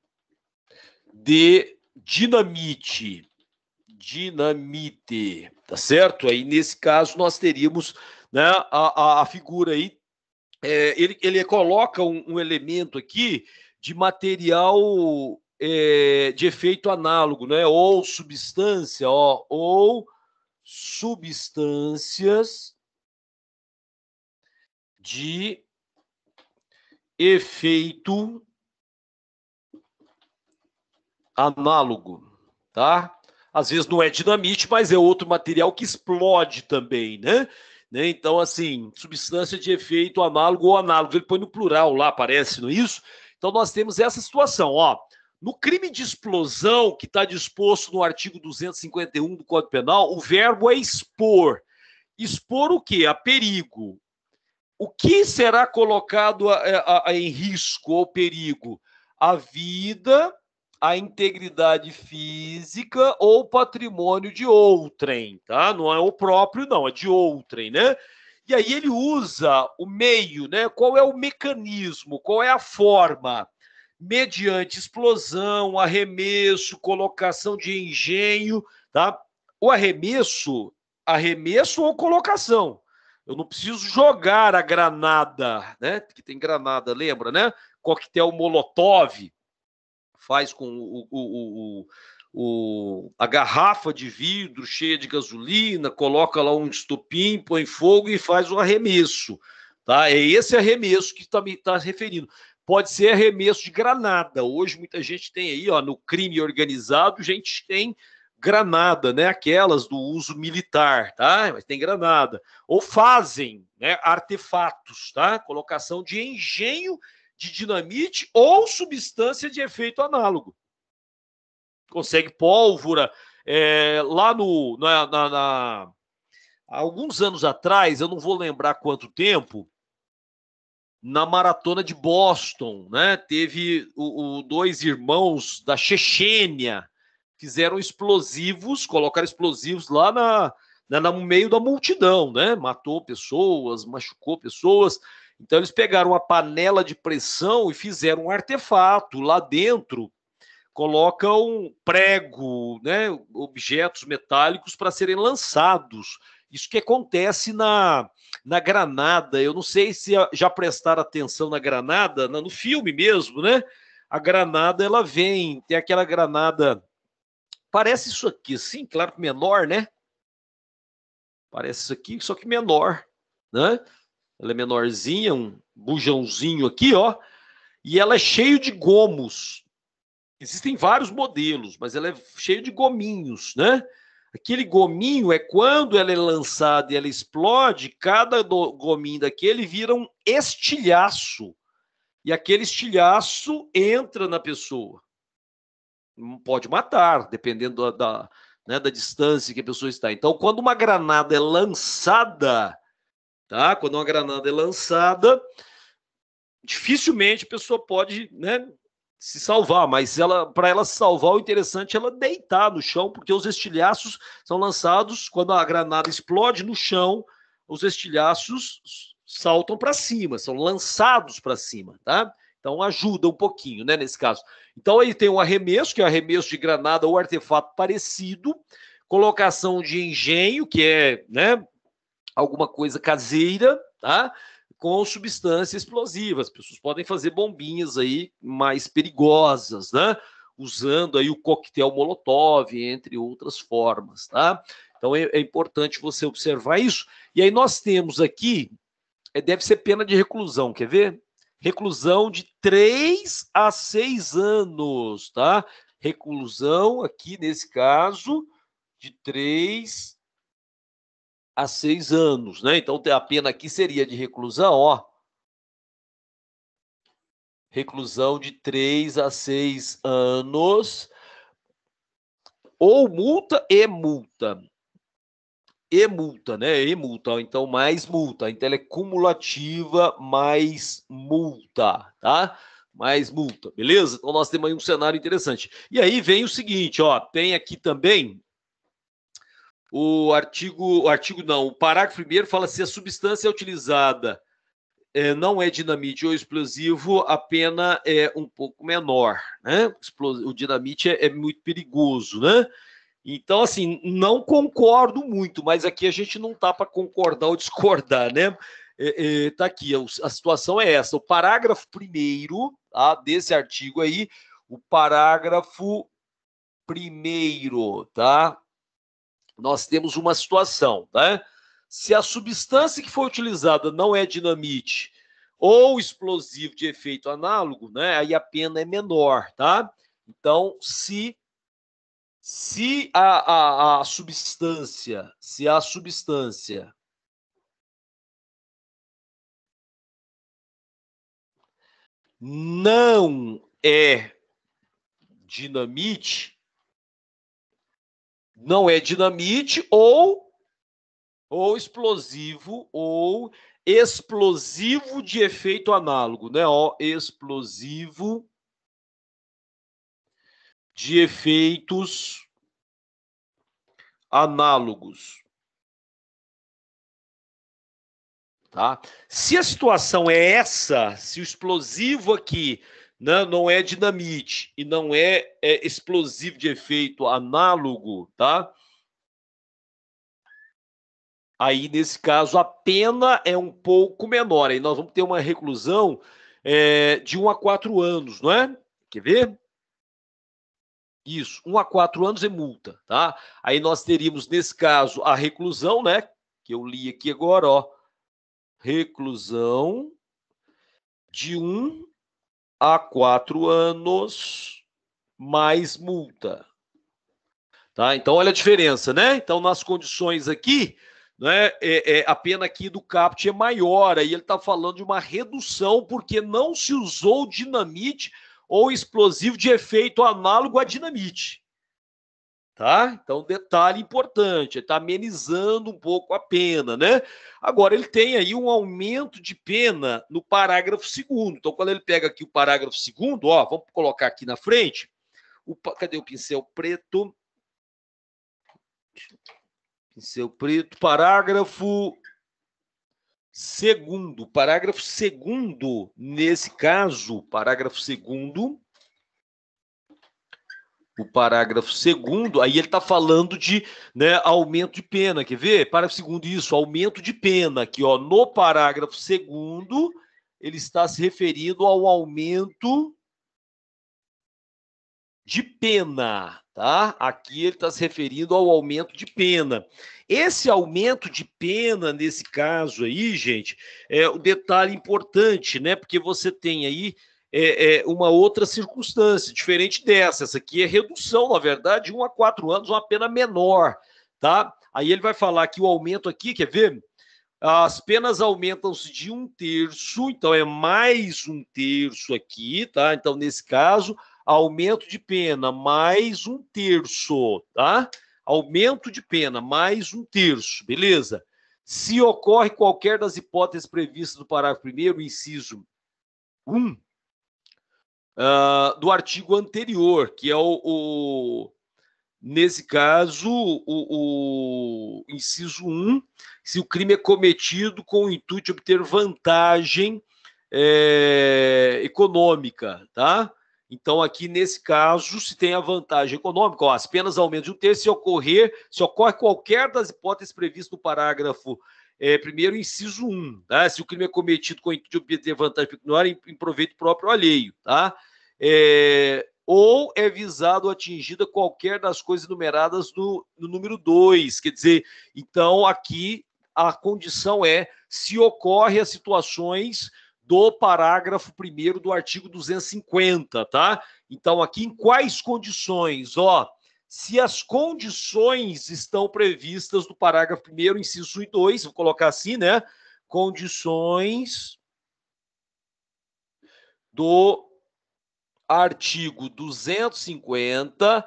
dinamite. Tá certo? Aí, nesse caso, nós teríamos, né, a figura aí, ele coloca um elemento aqui de material de efeito análogo, né, ou substância, ó, ou substâncias de efeito análogo, tá? Às vezes não é dinamite, mas é outro material que explode também, né? Então, assim, substância de efeito análogo ou análogo, ele põe no plural lá, aparece, não é isso? Então, nós temos essa situação, ó. No crime de explosão, que está disposto no artigo 251 do Código Penal, o verbo é expor. Expor o quê? A perigo. O que será colocado em risco ou perigo? A vida, a integridade física ou patrimônio de outrem, tá? Não é o próprio, não, é de outrem, né? E aí ele usa o meio, né? Qual é o mecanismo? Qual é a forma? Mediante explosão, arremesso, colocação de engenho, tá? O arremesso ou colocação. Eu não preciso jogar a granada, né? Que tem granada, lembra, né? Coquetel Molotov faz com a garrafa de vidro cheia de gasolina, coloca lá um estopim, põe fogo e faz o arremesso, tá? É esse arremesso que está referindo. Pode ser arremesso de granada. Hoje muita gente tem aí, ó, no crime organizado, a gente tem granada, né? Aquelas do uso militar, tá? Mas tem granada. Ou fazem, né, artefatos, tá? Colocação de engenho de dinamite ou substância de efeito análogo. Consegue pólvora. Lá há alguns anos atrás, eu não vou lembrar quanto tempo, na maratona de Boston, né? Teve dois irmãos da Chechênia, fizeram explosivos, colocaram explosivos lá no meio da multidão, né? Matou pessoas, machucou pessoas. Então eles pegaram uma panela de pressão e fizeram um artefato lá dentro, colocam prego, né? Objetos metálicos para serem lançados. Isso que acontece na granada. Eu não sei se já prestaram atenção na granada, no filme mesmo, né? A granada, ela tem aquela granada, parece isso aqui, sim, claro que menor, né? Parece isso aqui, só que menor, né? Ela é menorzinha, um bujãozinho aqui, ó, e ela é cheio de gomos. Existem vários modelos, mas ela é cheia de gominhos, né? Aquele gominho é quando ela é lançada e ela explode, cada gominho daquele vira um estilhaço. E aquele estilhaço entra na pessoa. Pode matar, dependendo da distância que a pessoa está. Então, quando uma granada é lançada, tá? Quando uma granada é lançada, dificilmente a pessoa pode, né, se salvar, mas para ela se salvar, o interessante é ela deitar no chão, porque os estilhaços são lançados, quando a granada explode no chão, os estilhaços saltam para cima, são lançados para cima, tá? Então ajuda um pouquinho, né, nesse caso. Então aí tem um arremesso, que é um arremesso de granada ou artefato parecido, colocação de engenho, que é, né, alguma coisa caseira, tá? Com substâncias explosivas. As pessoas podem fazer bombinhas aí mais perigosas, né? Usando aí o coquetel Molotov, entre outras formas, tá? Então é importante você observar isso. E aí nós temos aqui, deve ser pena de reclusão, quer ver? Reclusão de 3 a 6 anos, tá? Reclusão aqui nesse caso de 3 a 6 anos, né? Então a pena aqui seria de reclusão, ó. Reclusão de 3 a 6 anos, ou multa e multa. E multa, né? E multa, então mais multa. Então ela é cumulativa mais multa, tá? Mais multa, beleza? Então nós temos aí um cenário interessante. E aí vem o seguinte, ó, tem aqui também o parágrafo 1º fala se a substância é utilizada não é dinamite ou explosivo, a pena é um pouco menor, né? O dinamite é muito perigoso, né? Então, assim, não concordo muito, mas aqui a gente não tá para concordar ou discordar, né? Tá aqui, a situação é essa. O parágrafo 1º, tá, desse artigo aí, o parágrafo 1º, tá? Nós temos uma situação, tá? Se a substância que foi utilizada não é dinamite ou explosivo de efeito análogo, né? Aí a pena é menor, tá? Então, se a substância não é dinamite, ou explosivo de efeito análogo, né? Ó, explosivo de efeitos análogos. Tá? Se a situação é essa, se o explosivo aqui, né, não é dinamite e não é explosivo de efeito análogo, tá? Aí, nesse caso, a pena é um pouco menor. Aí nós vamos ter uma reclusão de 1 a 4 anos, não é? Quer ver? Isso, 1 a 4 anos é multa, tá? Aí nós teríamos, nesse caso, a reclusão, né? Que eu li aqui agora, ó. Reclusão de 1 a 4 anos mais multa. Tá? Então, olha a diferença, né? Então, nas condições aqui, né, a pena aqui do CAPT é maior, aí ele está falando de uma redução porque não se usou dinamite ou explosivo de efeito análogo a dinamite. Tá? Então, detalhe importante, ele está amenizando um pouco a pena, né? Agora, ele tem aí um aumento de pena no parágrafo 2º. Então, quando ele pega aqui o parágrafo 2º, ó, vamos colocar aqui na frente, cadê o pincel preto? Pincel preto, parágrafo 2º. Parágrafo 2º, nesse caso, parágrafo 2º, o parágrafo 2º, aí ele está falando de, né, aumento de pena, quer ver? Parágrafo 2º, isso, aumento de pena, aqui, ó, no parágrafo 2º, ele está se referindo ao aumento de pena, tá? Aqui ele está se referindo ao aumento de pena. Esse aumento de pena, nesse caso aí, gente, é um detalhe importante, né? Porque você tem aí uma outra circunstância, diferente dessa. Essa aqui é redução, na verdade, de 1 a 4 anos, uma pena menor, tá? Aí ele vai falar que o aumento aqui, quer ver? As penas aumentam-se de 1/3, então é mais 1/3 aqui, tá? Então, nesse caso, aumento de pena mais 1/3, tá? Aumento de pena mais 1/3, beleza? Se ocorre qualquer das hipóteses previstas no parágrafo 1º, inciso 1, do artigo anterior, que é nesse caso, o inciso 1, se o crime é cometido com o intuito de obter vantagem econômica, tá? Então, aqui nesse caso, se tem a vantagem econômica, ó, as penas aumentam de 1/3 se ocorre qualquer das hipóteses previstas no parágrafo 1º, inciso 1, tá? Se o crime é cometido com o intuito de obter vantagem pecuniária em proveito próprio ou alheio, tá? Ou é visado ou atingida qualquer das coisas enumeradas no número 2. Quer dizer, então aqui a condição é se ocorre as situações do parágrafo 1º do artigo 250, tá? Então aqui em quais condições? Ó, se as condições estão previstas no parágrafo 1º, inciso 1 e 2, vou colocar assim, né? Condições do artigo 250,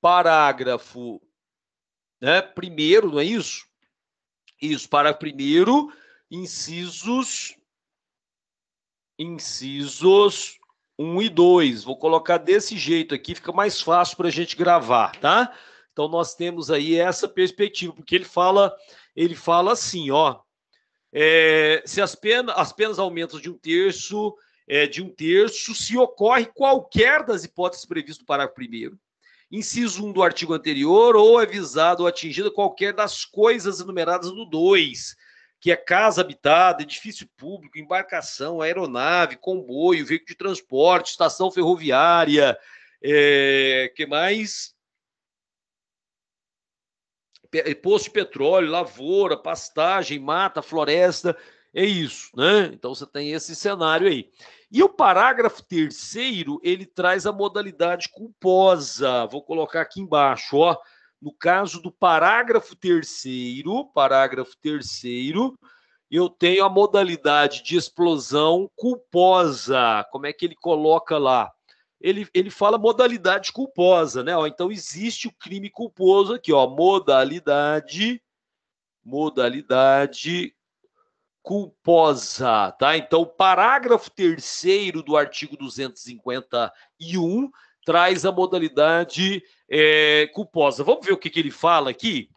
parágrafo, né, 1º, não é isso? Isso, parágrafo 1º, incisos 1 e 2. Vou colocar desse jeito aqui, fica mais fácil para a gente gravar, tá? Então, nós temos aí essa perspectiva, porque ele fala assim, ó, se as penas aumentam de 1/3, se ocorre qualquer das hipóteses previstas no parágrafo 1º, inciso 1 do artigo anterior, ou é visado ou atingida qualquer das coisas enumeradas no 2, que é casa habitada, edifício público, embarcação, aeronave, comboio, veículo de transporte, estação ferroviária, que mais? Poço de petróleo, lavoura, pastagem, mata, floresta, é isso, né? Então você tem esse cenário aí. E o parágrafo 3º, ele traz a modalidade culposa. Vou colocar aqui embaixo, ó. No caso do parágrafo 3º, eu tenho a modalidade de explosão culposa. Como é que ele coloca lá? Ele fala modalidade culposa, né? Ó, então existe o crime culposo aqui, ó, modalidade culposa, tá? Então, o parágrafo 3º do artigo 251 traz a modalidade culposa. Vamos ver o que ele fala aqui?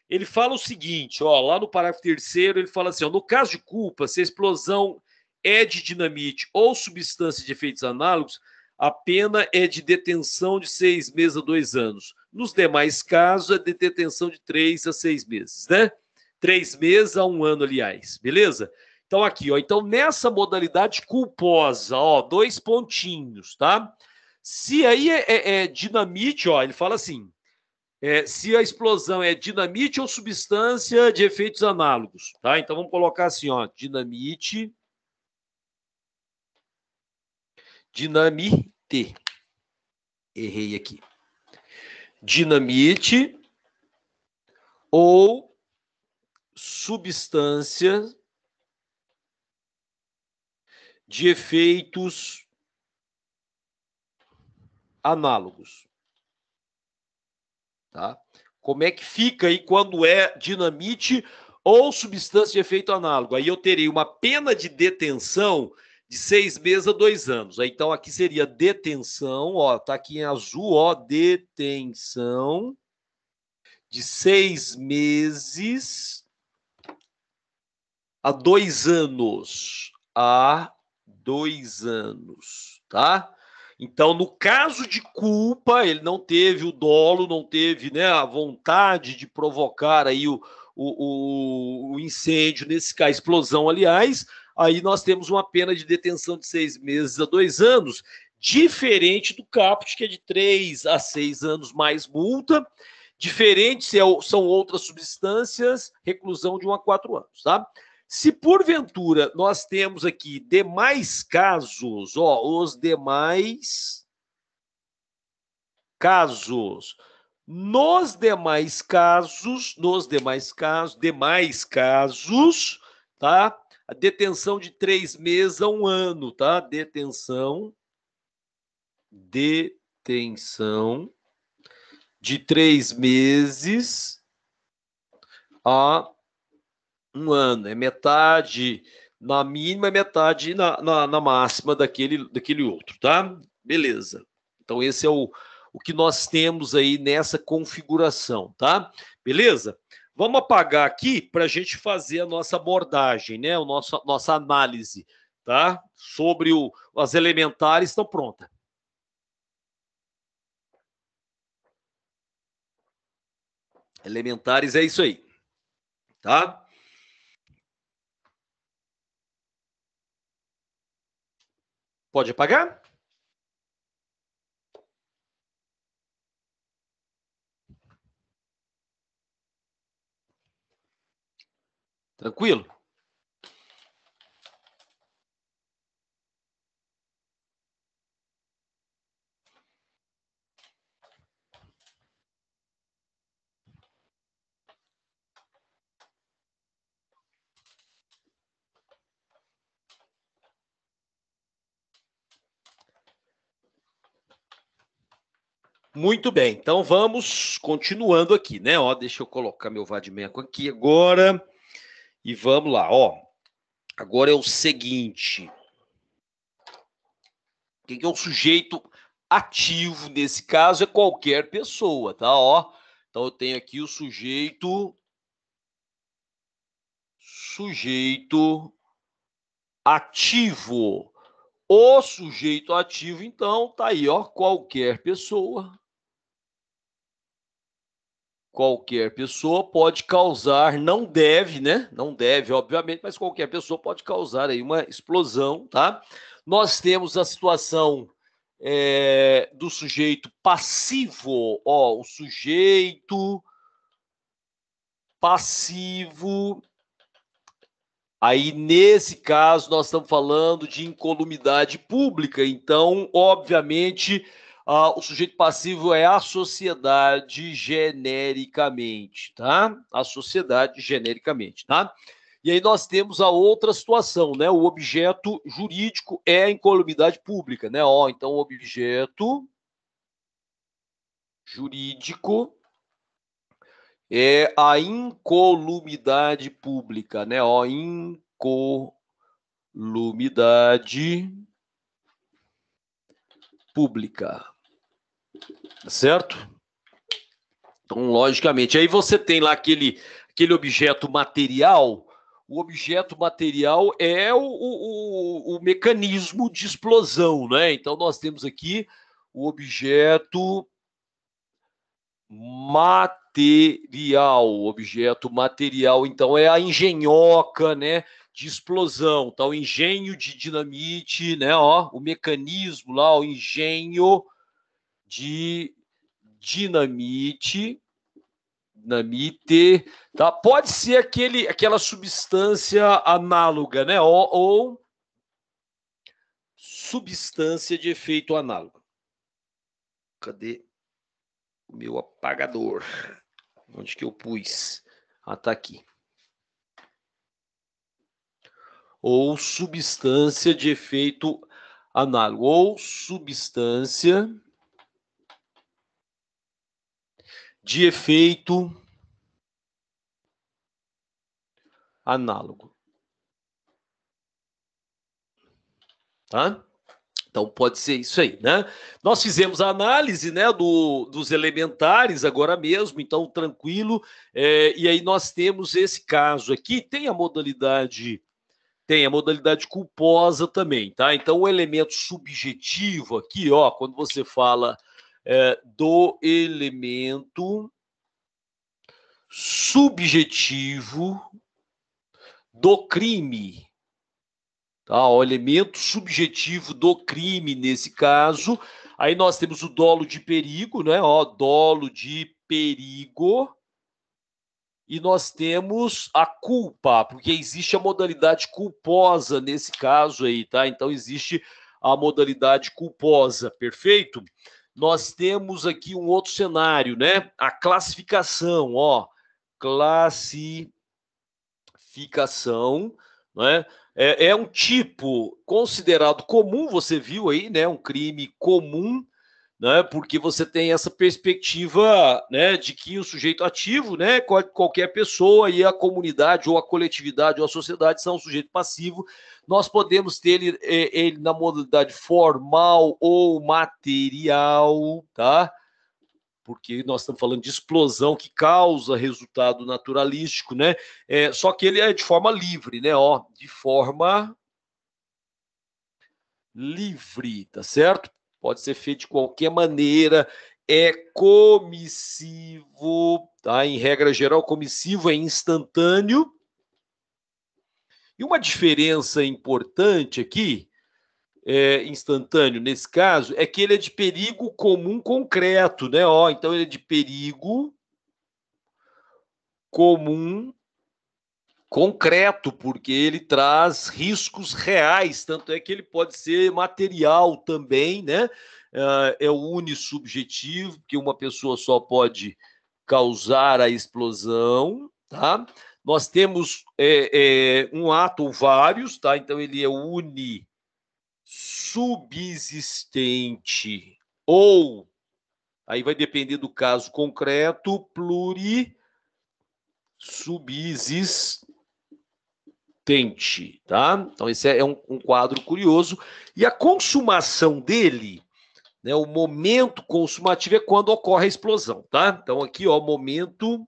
Ele fala o seguinte, ó, lá no parágrafo 3º, ele fala assim, ó, no caso de culpa, se a explosão é de dinamite ou substância de efeitos análogos, a pena é de detenção de 6 meses a 2 anos. Nos demais casos, é de detenção de 3 a 6 meses, né? 3 meses a 1 ano, aliás, beleza? Então, aqui, ó, então nessa modalidade culposa, ó, 2 pontinhos, tá? Se aí é dinamite, ó, ele fala assim, se a explosão é dinamite ou substância de efeitos análogos, tá? Então, vamos colocar assim, ó, dinamite, errei aqui, dinamite ou substância de efeitos análogos. tá? Como é que fica aí quando é dinamite ou substância de efeito análogo? Aí eu terei uma pena de detenção de 6 meses a 2 anos. Aí, então, aqui seria detenção, ó, tá aqui em azul, ó, detenção de 6 meses a 2 anos. A 2 anos, tá? Então, no caso de culpa, ele não teve o dolo, não teve, né, a vontade de provocar aí o incêndio, nesse caso, a explosão, aliás, aí nós temos uma pena de detenção de 6 meses a 2 anos, diferente do caput, que é de 3 a 6 anos mais multa, diferente se são outras substâncias, reclusão de 1 a 4 anos, tá? Se porventura nós temos aqui demais casos, ó, os demais casos, nos demais casos, tá? A detenção de 3 meses a 1 ano, tá? Detenção de 3 meses a 1 ano. É metade na mínima, é metade na máxima daquele outro, tá? Beleza. Então, esse é o que nós temos aí nessa configuração, tá? Beleza? Vamos apagar aqui para a gente fazer a nossa abordagem, né? Nossa análise, tá? Sobre as elementares estão prontas. Elementares é isso aí, tá? Pode apagar? Tranquilo? Muito bem, então vamos continuando aqui, né? Ó, deixa eu colocar meu vadimeco aqui agora e vamos lá, ó. Agora é o seguinte: o que é o sujeito ativo nesse caso? É qualquer pessoa, tá? Ó, então eu tenho aqui o sujeito ativo. O sujeito ativo, então, tá aí, ó, qualquer pessoa. Qualquer pessoa pode causar, não deve, né? Não deve, obviamente, mas qualquer pessoa pode causar aí uma explosão, tá? Nós temos a situação do sujeito passivo, ó, o sujeito passivo. Aí, nesse caso, nós estamos falando de incolumidade pública, então, obviamente, o sujeito passivo é a sociedade genericamente, tá? A sociedade genericamente, tá? E aí nós temos a outra situação, né? O objeto jurídico é a incolumidade pública, né? Ó, então, o objeto jurídico é a incolumidade pública, né? Ó, incolumidade pública, certo? Então, logicamente, aí você tem lá aquele objeto material. O objeto material é o mecanismo de explosão, né? Então, nós temos aqui o objeto material, então é a engenhoca, né, de explosão, tá? O engenho de dinamite, né, ó, o mecanismo lá, o engenho de dinamite, tá? Pode ser aquela substância análoga, né, ou substância de efeito análogo. Cadê o meu apagador? Onde que eu pus? Ah, tá aqui. Ou substância de efeito análogo. Ou substância de efeito análogo. Tá? Então, pode ser isso aí, né? Nós fizemos a análise, né, dos elementares agora mesmo, então, tranquilo. E aí nós temos esse caso aqui, tem a modalidade culposa também, tá? Então, o elemento subjetivo aqui, ó, quando você fala do elemento subjetivo do crime, tá? O elemento subjetivo do crime, nesse caso, aí nós temos o dolo de perigo, né? Ó, dolo de perigo. E nós temos a culpa, porque existe a modalidade culposa nesse caso aí, tá? Então, existe a modalidade culposa, perfeito? Nós temos aqui um outro cenário, né? A classificação, ó. Classificação, né? É um tipo considerado comum, você viu aí, né? Um crime comum, né, porque você tem essa perspectiva, né, de que o sujeito ativo, né, qualquer pessoa, e a comunidade ou a coletividade ou a sociedade são um sujeito passivo. Nós podemos ter ele na modalidade formal ou material, tá? Porque nós estamos falando de explosão que causa resultado naturalístico, né? Só que ele é de forma livre, né? Ó, de forma livre, tá certo? Pode ser feito de qualquer maneira, é comissivo, tá? Em regra geral, comissivo é instantâneo. E uma diferença importante aqui, instantâneo nesse caso, é que ele é de perigo comum concreto, né? Ó, então ele é de perigo comum concreto, porque ele traz riscos reais, tanto é que ele pode ser material também, né? É o unissubjetivo, que uma pessoa só pode causar a explosão, tá? Nós temos um ato ou vários, tá? Então ele é unissubsistente, ou, aí vai depender do caso concreto, plurissubsistente. Tá? Então, esse é um quadro curioso. E a consumação dele, né, o momento consumativo é quando ocorre a explosão, tá? Então, aqui, ó, momento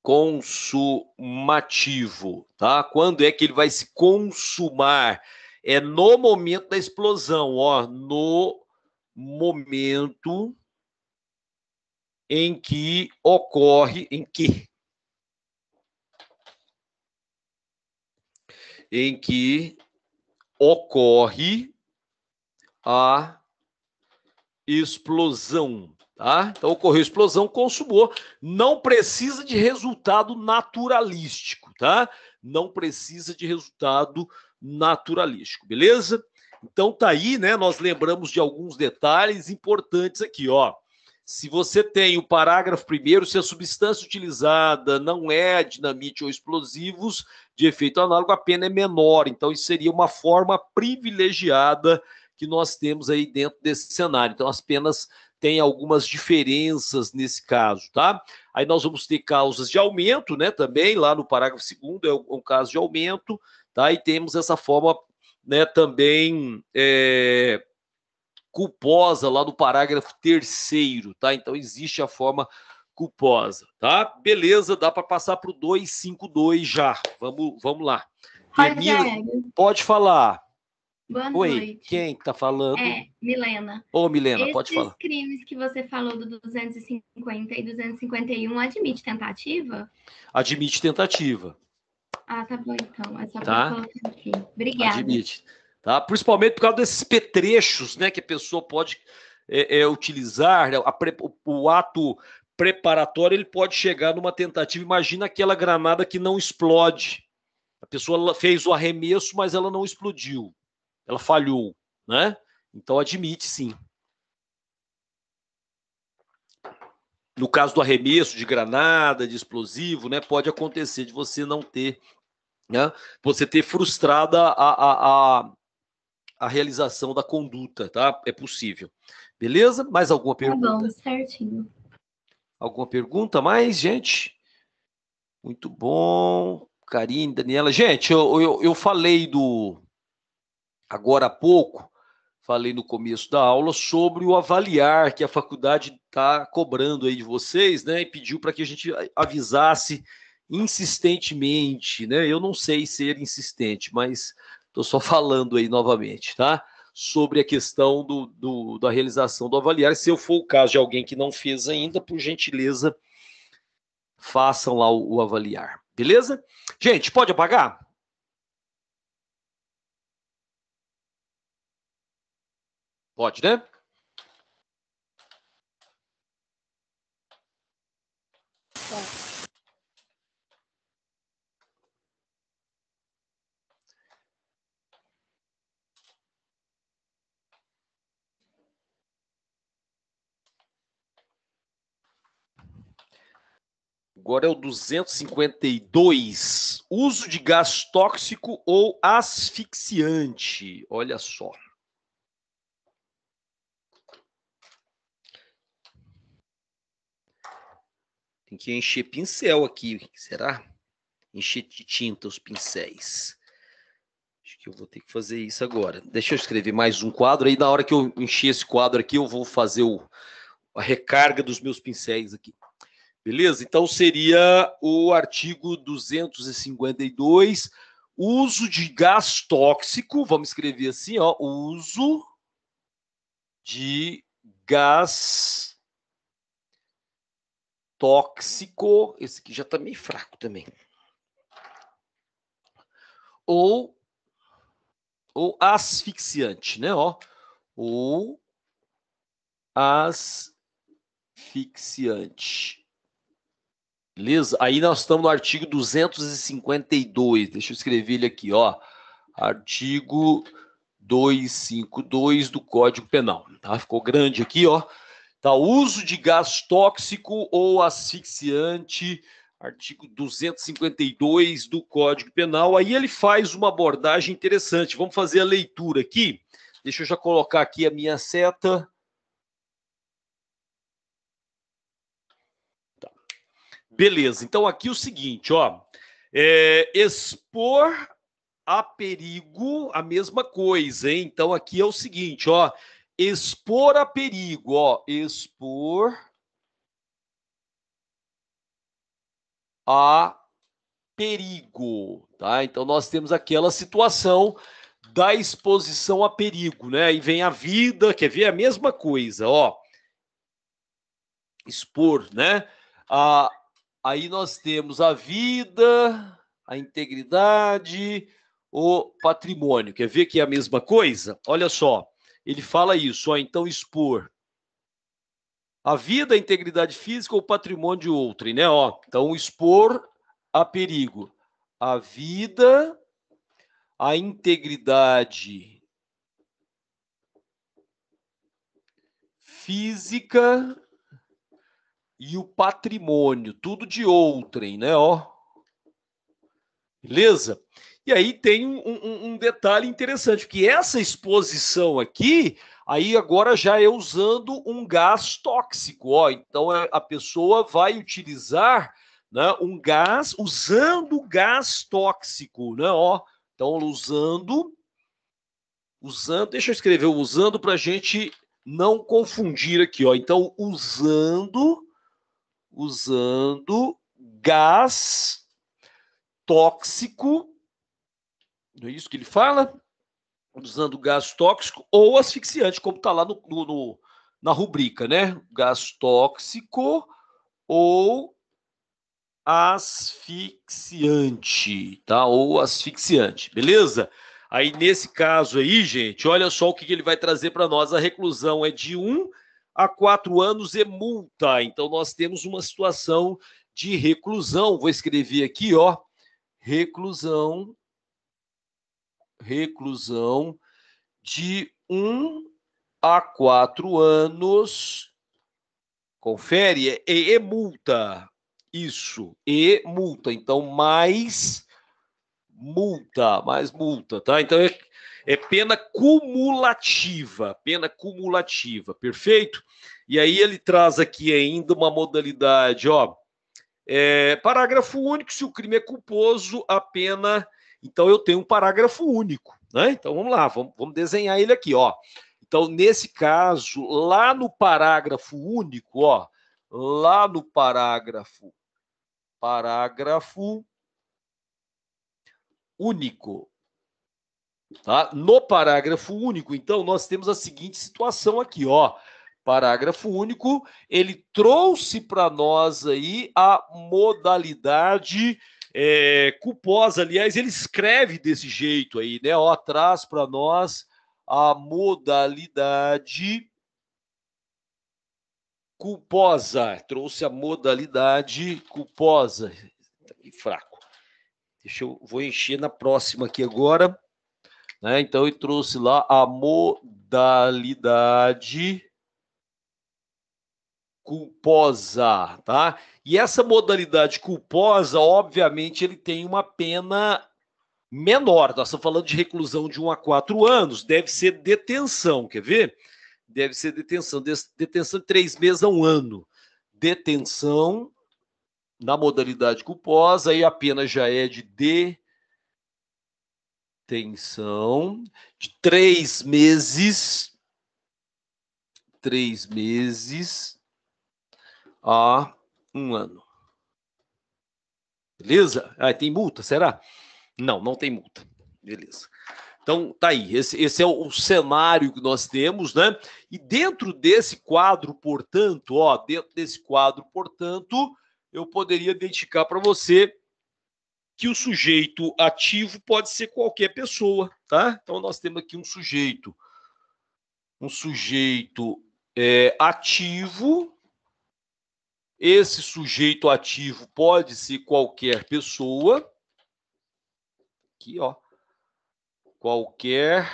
consumativo, tá? Quando é que ele vai se consumar? É no momento da explosão, ó, no momento em que ocorre, em que ocorre a explosão, tá? Então, ocorreu a explosão, consumou. Não precisa de resultado naturalístico, tá? Não precisa de resultado naturalístico, beleza? Então, tá aí, né? Nós lembramos de alguns detalhes importantes aqui, ó. Se você tem o parágrafo primeiro, se a substância utilizada não é dinamite ou explosivos de efeito análogo, a pena é menor. Então, isso seria uma forma privilegiada que nós temos aí dentro desse cenário. Então, as penas têm algumas diferenças nesse caso, tá? Aí nós vamos ter causas de aumento, né? Também, lá no parágrafo 2º, é um caso de aumento, tá? E temos essa forma, né, também culposa lá no parágrafo 3º, tá? Então, existe a forma culposa, tá? Beleza, dá para passar para o 252 já. Vamos lá. Rogério. Pode falar. Boa Oi, noite. quem está falando? Milena. Ô, Milena, pode falar. Esses crimes que você falou do 250 e 251 admite tentativa? Admite tentativa. Ah, tá bom, então. É só Tá. para colocar aqui. Obrigada. Admite. Tá? Principalmente por causa desses petrechos, né, que a pessoa pode utilizar, né? O ato preparatório, ele pode chegar numa tentativa. Imagina aquela granada que não explode. A pessoa fez o arremesso, mas ela não explodiu. Ela falhou, né? Então, admite, sim. No caso do arremesso de granada, de explosivo, né, pode acontecer de você não ter, né, você ter frustrada a realização da conduta, tá? É possível. Beleza? Mais alguma pergunta? Tá bom, certinho. Alguma pergunta mais, gente? Muito bom. Karine, Daniela. Gente, eu falei agora há pouco, falei no começo da aula sobre o avaliar que a faculdade está cobrando aí de vocês, né? E pediu para que a gente avisasse insistentemente, né? Eu não sei ser insistente, mas estou só falando aí novamente, tá? Sobre a questão da realização do avaliar. Se eu for o caso de alguém que não fez ainda, por gentileza, façam lá o avaliar. Beleza? Gente, pode apagar? Pode, né? Agora é o 252. Uso de gás tóxico ou asfixiante. Olha só. Tem que encher pincel aqui. Será? Encher de tinta os pincéis. Acho que eu vou ter que fazer isso agora. Deixa eu escrever mais um quadro. Aí, na hora que eu encher esse quadro aqui, eu vou fazer a recarga dos meus pincéis aqui. Beleza? Então, seria o artigo 252, uso de gás tóxico, vamos escrever assim, ó, uso de gás tóxico, esse aqui já está meio fraco também, ou asfixiante, né, ó, ou asfixiante. Beleza? Aí nós estamos no artigo 252. Deixa eu escrever ele aqui, ó. Artigo 252 do Código Penal. Tá? Ficou grande aqui, ó. Tá, uso de gás tóxico ou asfixiante, artigo 252 do Código Penal. Aí ele faz uma abordagem interessante. Vamos fazer a leitura aqui. Deixa eu já colocar aqui a minha seta. Beleza, então aqui o seguinte, ó, expor a perigo, a mesma coisa, hein? Então aqui é o seguinte, ó, expor a perigo, ó, expor a perigo, tá? Então nós temos aquela situação da exposição a perigo, né? Aí vem a vida, quer ver? A mesma coisa, ó, expor, né? Aí nós temos a vida, a integridade, o patrimônio. Quer ver que é a mesma coisa? Olha só, ele fala isso, ó, então expor a vida, a integridade física ou patrimônio de outrem, né? Ó, então expor a perigo a vida, a integridade física e o patrimônio, tudo de outrem, né? Ó, beleza? E aí tem um detalhe interessante, que essa exposição aqui, aí agora já é usando um gás tóxico, ó. Então a pessoa vai utilizar, né, um gás, usando gás tóxico, né? Ó, então usando, deixa eu escrever usando para a gente não confundir aqui, ó. Então usando gás tóxico, não é isso que ele fala? Usando gás tóxico ou asfixiante, como está lá na rubrica, né? Gás tóxico ou asfixiante, tá? Ou asfixiante, beleza? Aí, nesse caso aí, gente, olha só o que ele vai trazer para nós. A reclusão é de 1 a 4 anos e multa. Então, nós temos uma situação de reclusão. Vou escrever aqui, ó. Reclusão de 1 a 4 anos. Confere, e multa. Isso, e multa. Então, mais multa, tá? Então, É pena cumulativa, perfeito? E aí ele traz aqui ainda uma modalidade, ó, parágrafo único, se o crime é culposo, a pena... Então, eu tenho um parágrafo único, né? Então, vamos lá, vamos desenhar ele aqui, ó. Então, nesse caso, lá no parágrafo único, ó, lá no parágrafo único, tá? No parágrafo único, então, nós temos a seguinte situação aqui, ó. Parágrafo único, ele trouxe para nós aí a modalidade culposa. Aliás, ele escreve desse jeito aí, né? Ó, traz para nós a modalidade culposa. Trouxe a modalidade culposa. Tá aqui fraco. Vou encher na próxima aqui agora. Né? Então, ele trouxe lá a modalidade culposa, tá? E essa modalidade culposa, obviamente, ele tem uma pena menor. Nós estamos falando de reclusão de 1 a 4 anos, deve ser detenção, quer ver? Deve ser detenção de 3 meses a 1 ano. Detenção na modalidade culposa, aí a pena já é de detenção de 3 meses a 1 ano. Beleza? Ah, tem multa, será? Não, não tem multa. Beleza. Então, tá aí. Esse é o cenário que nós temos, né? E dentro desse quadro, portanto, eu poderia identificar para você que o sujeito ativo pode ser qualquer pessoa, tá? Então, nós temos aqui um sujeito ativo. Esse sujeito ativo pode ser qualquer pessoa. Aqui, ó. Qualquer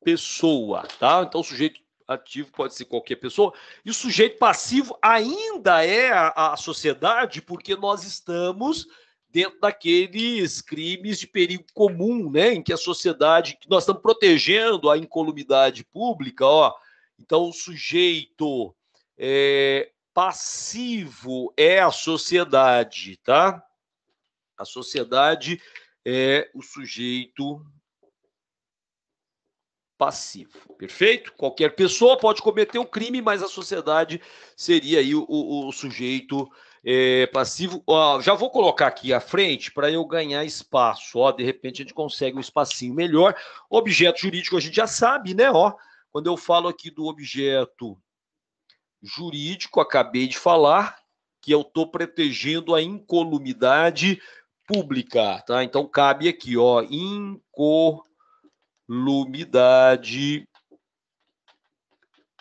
pessoa, tá? Então, o sujeito ativo pode ser qualquer pessoa. E o sujeito passivo ainda é a sociedade, porque nós estamos dentro daqueles crimes de perigo comum, né? Em que a sociedade, que nós estamos protegendo a incolumidade pública, ó. Então, o sujeito passivo é a sociedade, tá? A sociedade é o sujeito passivo, perfeito? Qualquer pessoa pode cometer um crime, mas a sociedade seria aí o sujeito passivo. Ó, já vou colocar aqui à frente para eu ganhar espaço. Ó, de repente a gente consegue um espacinho melhor. Objeto jurídico a gente já sabe, né? Ó, quando eu falo aqui do objeto jurídico, acabei de falar que eu estou protegendo a incolumidade pública, tá? Então cabe aqui, ó, incolumidade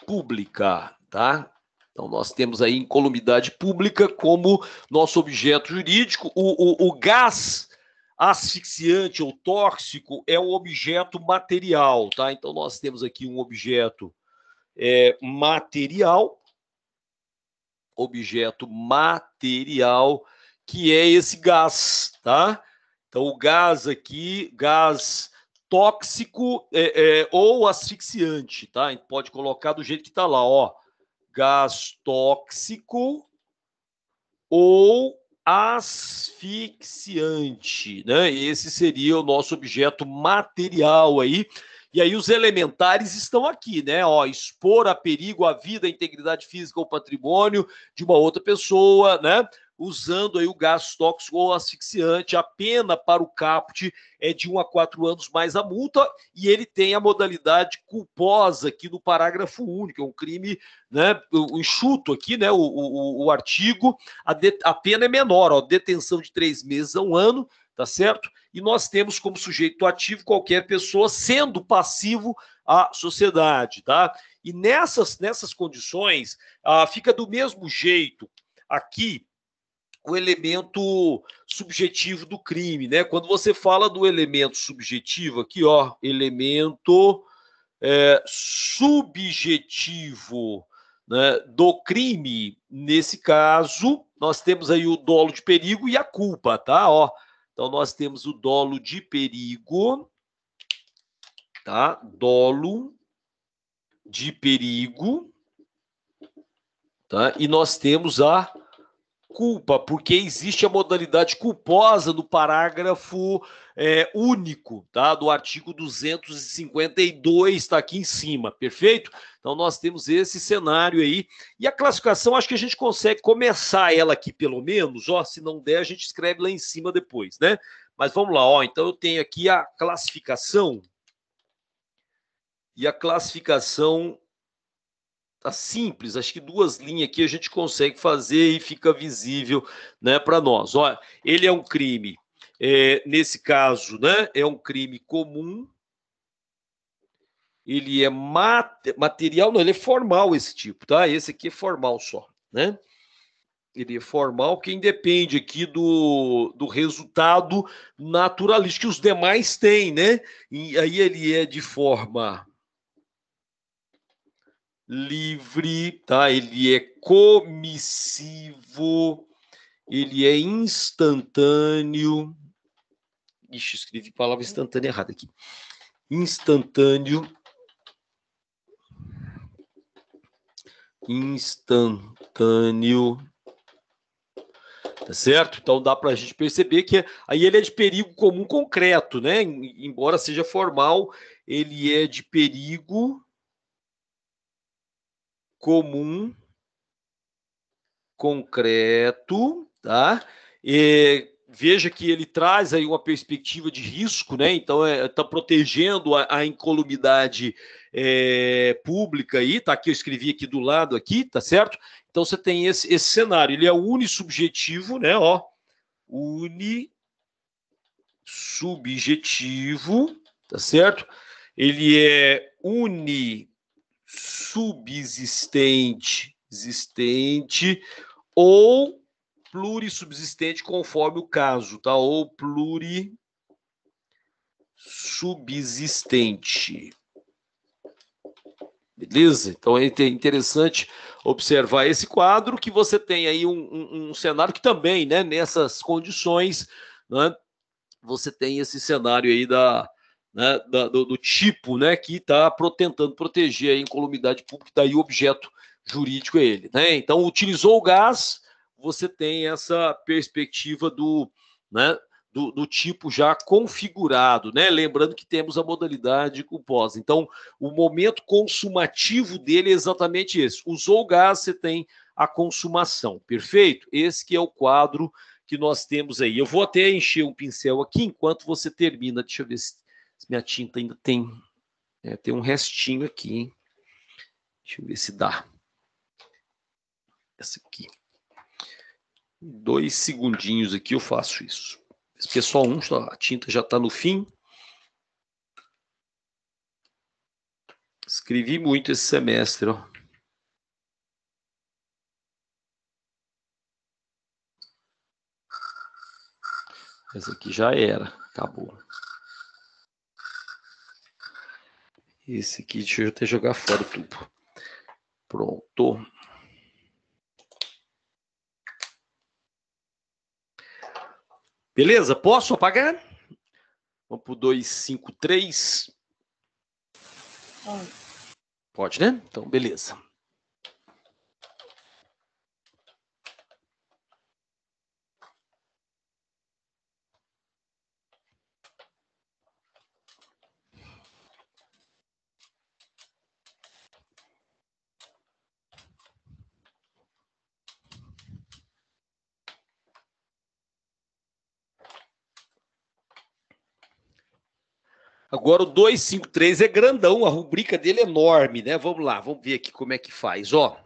pública, tá? Então nós temos aí incolumidade pública como nosso objeto jurídico. O gás asfixiante ou tóxico é um objeto material, tá? Então nós temos aqui um objeto material, que é esse gás, tá? Então, o gás aqui, gás tóxico ou asfixiante, tá? A gente pode colocar do jeito que está lá, ó. Gás tóxico ou asfixiante, né? Esse seria o nosso objeto material aí. E aí os elementares estão aqui, né? Ó, expor a perigo a vida, a integridade física ou patrimônio de uma outra pessoa, né? Usando aí o gás tóxico ou asfixiante. A pena para o caput é de 1 a 4 anos mais a multa, e ele tem a modalidade culposa aqui no parágrafo único, é um crime, né? O enxuto aqui, né? O artigo, a pena é menor, ó, detenção de 3 meses a 1 ano, tá certo? E nós temos como sujeito ativo qualquer pessoa, sendo passivo a sociedade, tá? E nessas condições, fica do mesmo jeito aqui o elemento subjetivo do crime, né? Quando você fala do elemento subjetivo aqui, ó, elemento subjetivo, né, do crime, nesse caso, nós temos aí o dolo de perigo e a culpa, tá? Ó, Então, nós temos o dolo de perigo, tá? Dolo de perigo, tá? E nós temos a culpa, porque existe a modalidade culposa no parágrafo único, tá? Do artigo 252, está aqui em cima, perfeito? Então, nós temos esse cenário aí. E a classificação, acho que a gente consegue começar ela aqui, pelo menos, ó, se não der, a gente escreve lá em cima depois, né? Mas vamos lá, ó, então eu tenho aqui a classificação, e a classificação tá simples, acho que 2 linhas aqui a gente consegue fazer e fica visível, né, para nós. Olha, ele é um crime, nesse caso, né, é um crime comum, ele é material, não, ele é formal esse tipo, tá? Esse aqui é formal só, né? Ele é formal, que independe aqui do resultado naturalístico que os demais têm, né? E aí ele é de forma livre, tá? Ele é comissivo, ele é instantâneo. Ixi, escrevi palavra instantânea errada aqui. Instantâneo. Tá certo? Então dá para a gente perceber que aí ele é de perigo comum concreto, né? Embora seja formal, ele é de perigo comum concreto, tá? Veja que ele traz aí uma perspectiva de risco, né? Então está protegendo a incolumidade pública aí, tá? Que eu escrevi aqui do lado aqui, tá certo? Então você tem esse cenário, ele é unissubjetivo, né? Ó, unissubjetivo, tá certo? Ele é unissubsistente, ou plurissubsistente, conforme o caso, tá? Ou plurissubsistente. Beleza? Então é interessante observar esse quadro, que você tem aí um cenário que também, né, nessas condições, né, você tem esse cenário aí né, do tipo, né, que está tentando proteger a incolumidade pública, daí o objeto jurídico é ele, né? Então, utilizou o gás, você tem essa perspectiva né, do tipo já configurado, né? Lembrando que temos a modalidade culposa. Então, o momento consumativo dele é exatamente esse. Usou o gás, você tem a consumação. Perfeito? Esse que é o quadro que nós temos aí. Eu vou até encher um pincel aqui enquanto você termina. Deixa eu ver se minha tinta ainda tem. Tem um restinho aqui, hein? Deixa eu ver se dá. Essa aqui. 2 segundinhos aqui eu faço isso. Porque só a tinta já está no fim. Escrevi muito esse semestre, ó. Essa aqui já era, acabou. Esse aqui, deixa eu até jogar fora tudo. Pronto. Beleza? Posso apagar? Vamos para o 253. Pode, né? Então, beleza. Agora o 253 é grandão, a rubrica dele é enorme, né? Vamos lá, vamos ver aqui como é que faz, ó.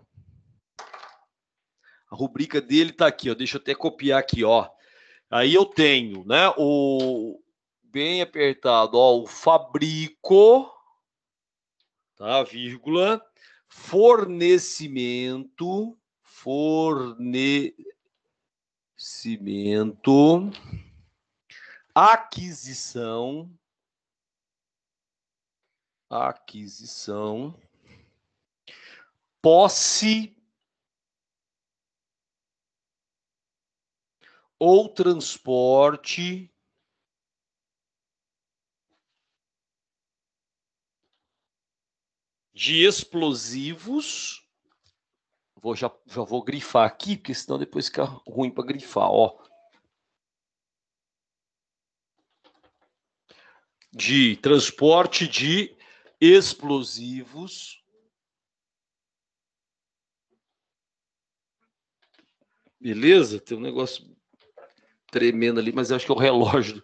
A rubrica dele tá aqui, ó. Deixa eu até copiar aqui, ó. Aí eu tenho, né, bem apertado, ó, o fabrico, tá, vírgula, fornecimento, aquisição, posse ou transporte de explosivos. Já vou grifar aqui, porque senão depois fica ruim para grifar, ó. De transporte de explosivos beleza? Tem um negócio tremendo ali, mas eu acho que é o relógio.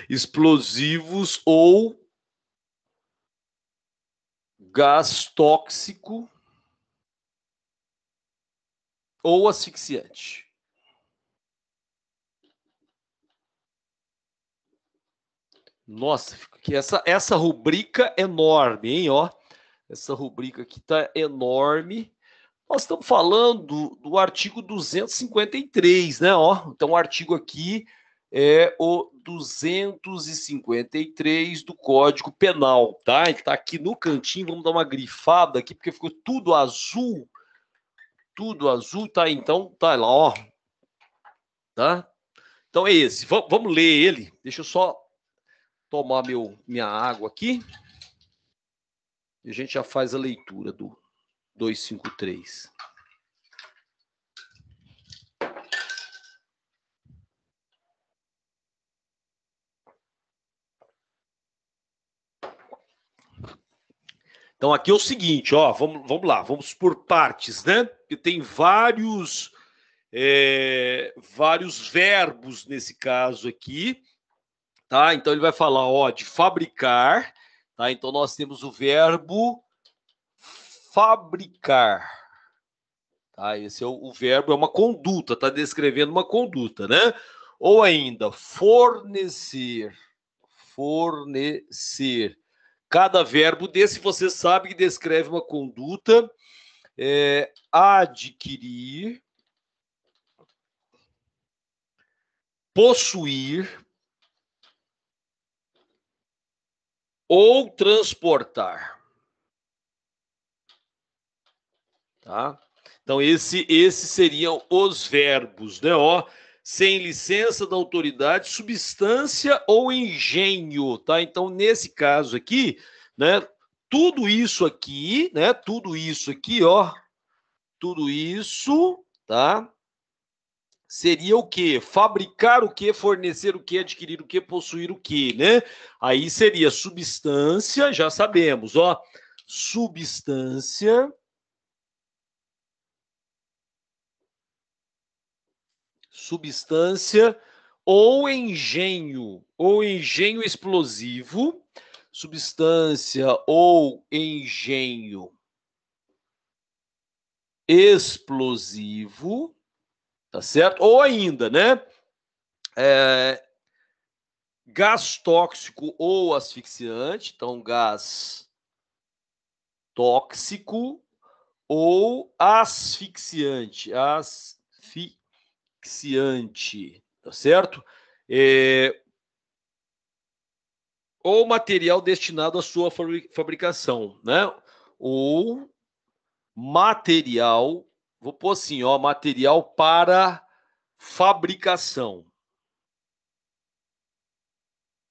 Explosivos ou gás tóxico ou asfixiante. Nossa, que essa rubrica enorme, hein, ó. Essa rubrica aqui tá enorme. Nós estamos falando do artigo 253, né, ó. Então o artigo aqui é o 253 do Código Penal, tá? Ele tá aqui no cantinho, vamos dar uma grifada aqui, porque ficou tudo azul, tá? Então tá lá, ó. Tá? Então é esse. Vamos ler ele. Deixa eu só tomar minha água aqui. E a gente já faz a leitura do 253. Então aqui é o seguinte, ó, vamos lá, vamos por partes, né? Porque tem vários verbos nesse caso aqui, tá? Então ele vai falar, ó, de fabricar, tá? Então nós temos o verbo fabricar, tá? Esse é o verbo, é uma conduta, tá descrevendo uma conduta, né? Ou ainda fornecer. Cada verbo desse você sabe que descreve uma conduta. Adquirir, possuir ou transportar. Tá? Então, esses seriam os verbos, né? Ó, sem licença da autoridade, substância ou engenho, tá? Então, nesse caso aqui, né? Tudo isso aqui, ó, tudo isso, tá? Seria o quê? Fabricar o quê? Fornecer o quê? Adquirir o quê? Possuir o quê, né? Aí seria substância, já sabemos, ó. Substância ou engenho explosivo, substância ou engenho explosivo, tá certo? Ou ainda, né? Gás tóxico ou asfixiante, então gás tóxico ou asfixiante, tá certo? Ou material destinado à sua fabricação, né? Ou material, vou pôr assim, ó, material para fabricação,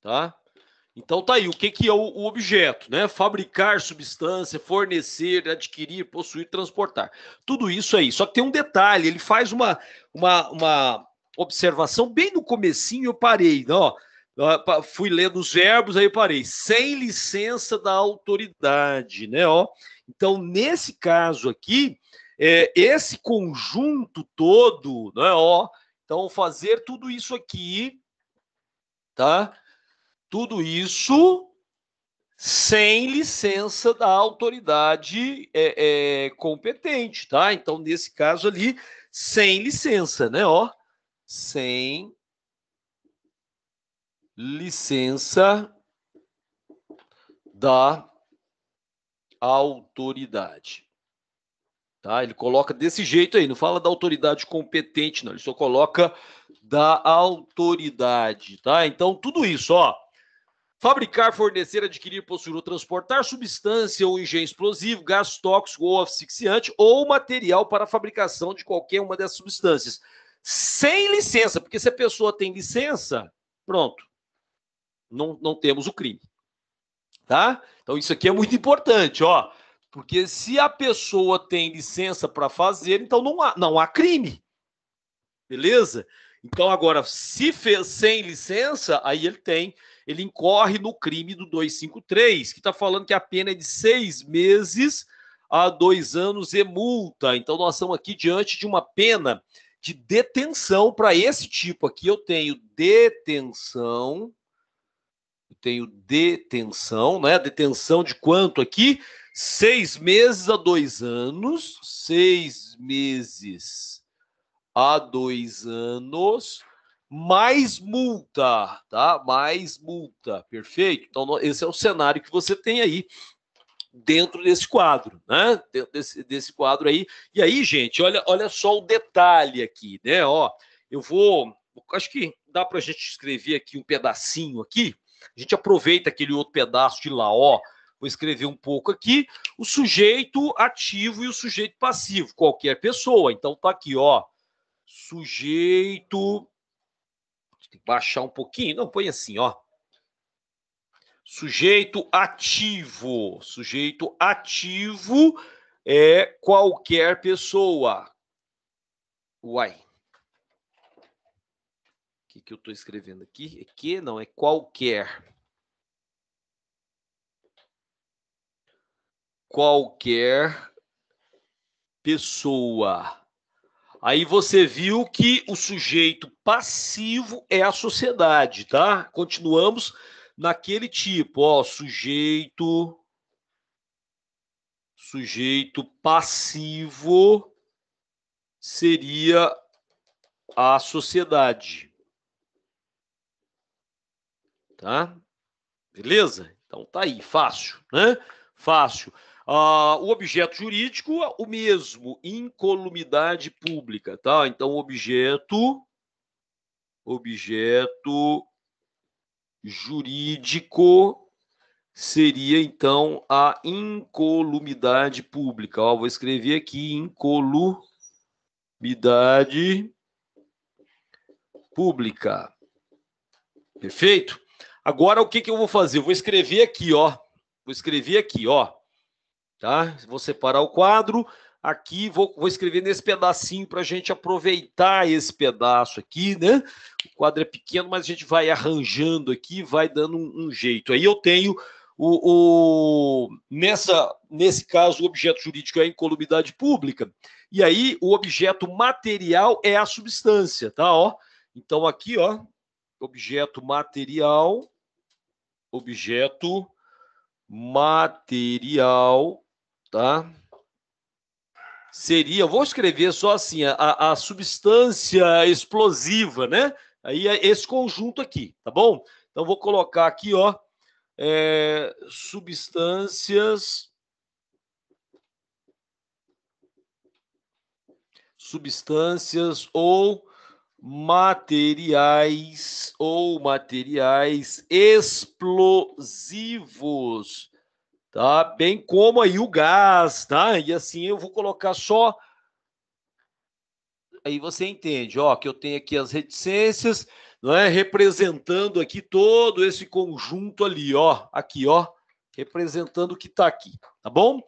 tá? Então tá aí, o que é o objeto, né? Fabricar substância, fornecer, adquirir, possuir, transportar. Tudo isso aí. Só que tem um detalhe, ele faz uma observação bem no comecinho, eu parei, ó. Fui lendo os verbos, aí eu parei. Sem licença da autoridade, né? Ó. Então, nesse caso aqui, esse conjunto todo, né? Ó. Então, fazer tudo isso aqui, tá? Tudo isso sem licença da autoridade competente, tá? Então, nesse caso ali, sem licença, né? Ó, sem licença da autoridade. Tá? Ele coloca desse jeito aí, não fala da autoridade competente, não. Ele só coloca da autoridade, tá? Então, tudo isso, ó. Fabricar, fornecer, adquirir, possuir ou transportar substância ou engenho explosivo, gás tóxico ou asfixiante ou material para a fabricação de qualquer uma dessas substâncias. Sem licença, porque se a pessoa tem licença, pronto, não temos o crime. Tá? Então isso aqui é muito importante, ó. Porque se a pessoa tem licença para fazer, então não há crime. Beleza? Então, agora, se fez sem licença, aí ele incorre no crime do 253, que está falando que a pena é de 6 meses a 2 anos e multa. Então, nós estamos aqui diante de uma pena de detenção para esse tipo. Aqui eu tenho detenção. Né? Detenção de quanto aqui? 6 meses a 2 anos. 6 meses a 2 anos, mais multa, tá? Mais multa, perfeito? Então, esse é o cenário que você tem aí dentro desse quadro, né? Dentro desse quadro aí. E aí, gente, olha só o detalhe aqui, né? Ó, acho que dá para a gente escrever aqui um pedacinho aqui. A gente aproveita aquele outro pedaço de lá, ó. Vou escrever um pouco aqui. O sujeito ativo e o sujeito passivo, qualquer pessoa. Então tá aqui, ó. Sujeito. Tem que baixar um pouquinho. Não, põe assim, ó. Sujeito ativo. Sujeito ativo é qualquer pessoa. Uai. O que eu estou escrevendo aqui? É que não, é qualquer. Qualquer pessoa. Aí você viu que o sujeito passivo é a sociedade, tá? Continuamos naquele tipo, ó, sujeito passivo seria a sociedade, tá? Beleza? Então tá aí, fácil, né? Fácil. O objeto jurídico, o mesmo, incolumidade pública, tá? Então, objeto jurídico seria, então, a incolumidade pública. Ó, vou escrever aqui, incolumidade pública. Perfeito? Agora, o que eu vou fazer? Eu vou escrever aqui, ó. Tá? Vou separar o quadro. Aqui, vou escrever nesse pedacinho para a gente aproveitar esse pedaço aqui, né? O quadro é pequeno, mas a gente vai arranjando aqui, vai dando um jeito. Aí eu tenho nesse caso, o objeto jurídico é a incolumidade pública, e aí o objeto material é a substância, tá? Ó, então, aqui, ó, objeto material, tá? Seria, vou escrever só assim, a substância explosiva, né? Aí é esse conjunto aqui, tá bom? Então, vou colocar aqui, ó, substâncias ou materiais explosivos, tá? Bem como aí o gás, tá? E assim eu vou colocar só. Aí você entende, ó, que eu tenho aqui as reticências, não é? Representando aqui todo esse conjunto ali, ó, aqui, ó, representando o que está aqui, tá bom?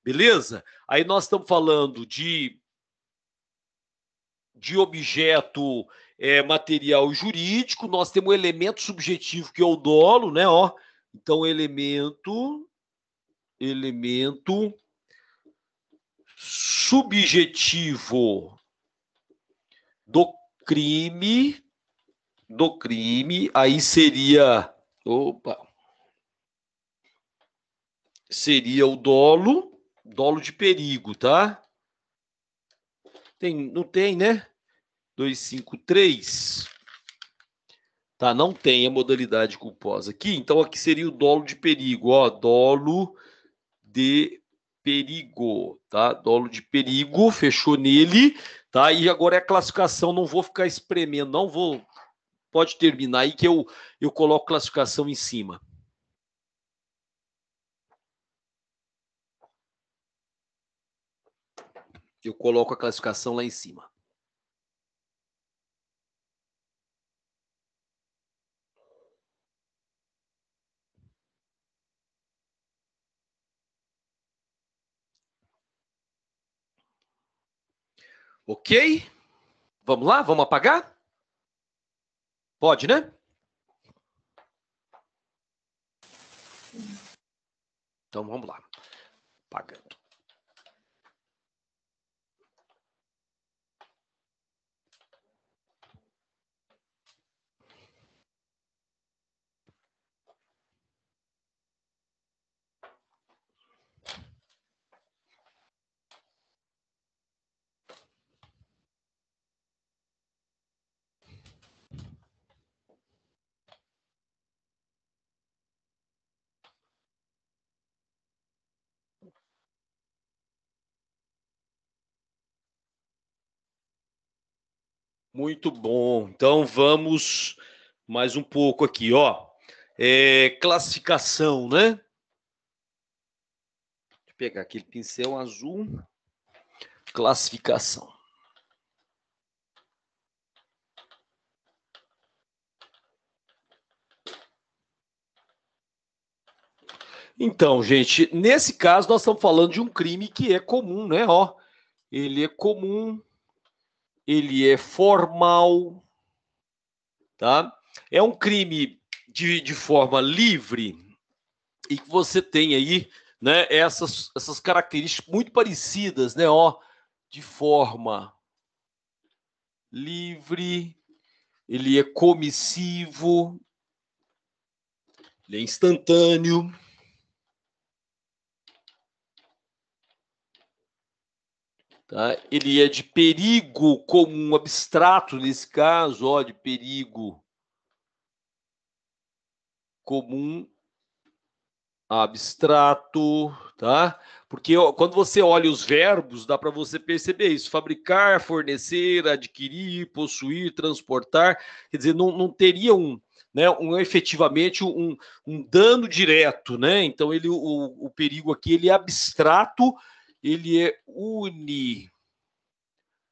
Beleza? Aí nós estamos falando de objeto material jurídico, nós temos o elemento subjetivo que é o dolo, né? Ó, então, elemento subjetivo do crime, aí seria, seria o dolo de perigo, tá? Não tem, né? 253. Tá, não tem a modalidade culposa aqui, então aqui seria o dolo de perigo, ó, dolo de perigo, tá? Dolo de perigo, fechou nele, tá? E agora é a classificação, não vou ficar espremendo, não vou, pode terminar aí que eu coloco classificação em cima. Eu coloco a classificação lá em cima. Ok? Vamos lá? Vamos apagar? Pode, né? Então vamos lá. Apagando. Muito bom. Então vamos mais um pouco aqui, ó. Classificação, né? Deixa eu pegar aquele pincel azul. Classificação. Então, gente, nesse caso nós estamos falando de um crime que é comum, né? Ó, ele é comum, ele é formal, tá? É um crime de forma livre e que você tem aí, né, essas características muito parecidas, né? Ó, de forma livre, ele é comissivo, ele é instantâneo. Tá? Ele é de perigo comum abstrato, nesse caso, ó, de perigo comum abstrato, tá? Porque ó, quando você olha os verbos, dá para você perceber isso: fabricar, fornecer, adquirir, possuir, transportar. Quer dizer, não teria né, efetivamente um dano direto, né? Então o perigo aqui ele é abstrato, ele é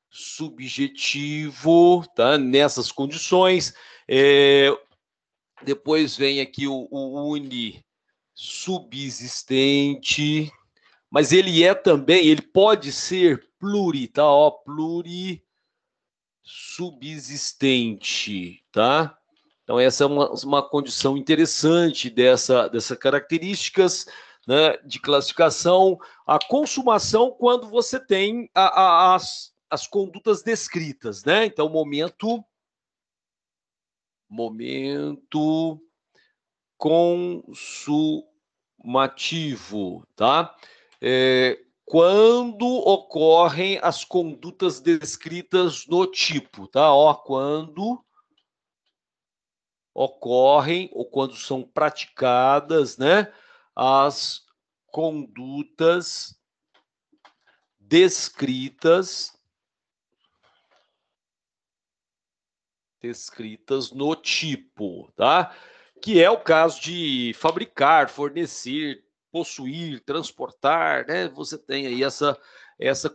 subjetivo, tá? Nessas condições. Depois vem aqui o subsistente, mas ele é também, ele pode ser pluri, tá? Ó, plurissubsistente, tá? Então essa é uma condição interessante dessas características, né, de classificação. A consumação quando você tem as condutas descritas, né? Então momento consumativo, tá? Quando ocorrem as condutas descritas no tipo, tá? Ó, quando ocorrem ou quando são praticadas, né, as condutas descritas no tipo, tá? Que é o caso de fabricar, fornecer, possuir, transportar, né? Você tem aí essa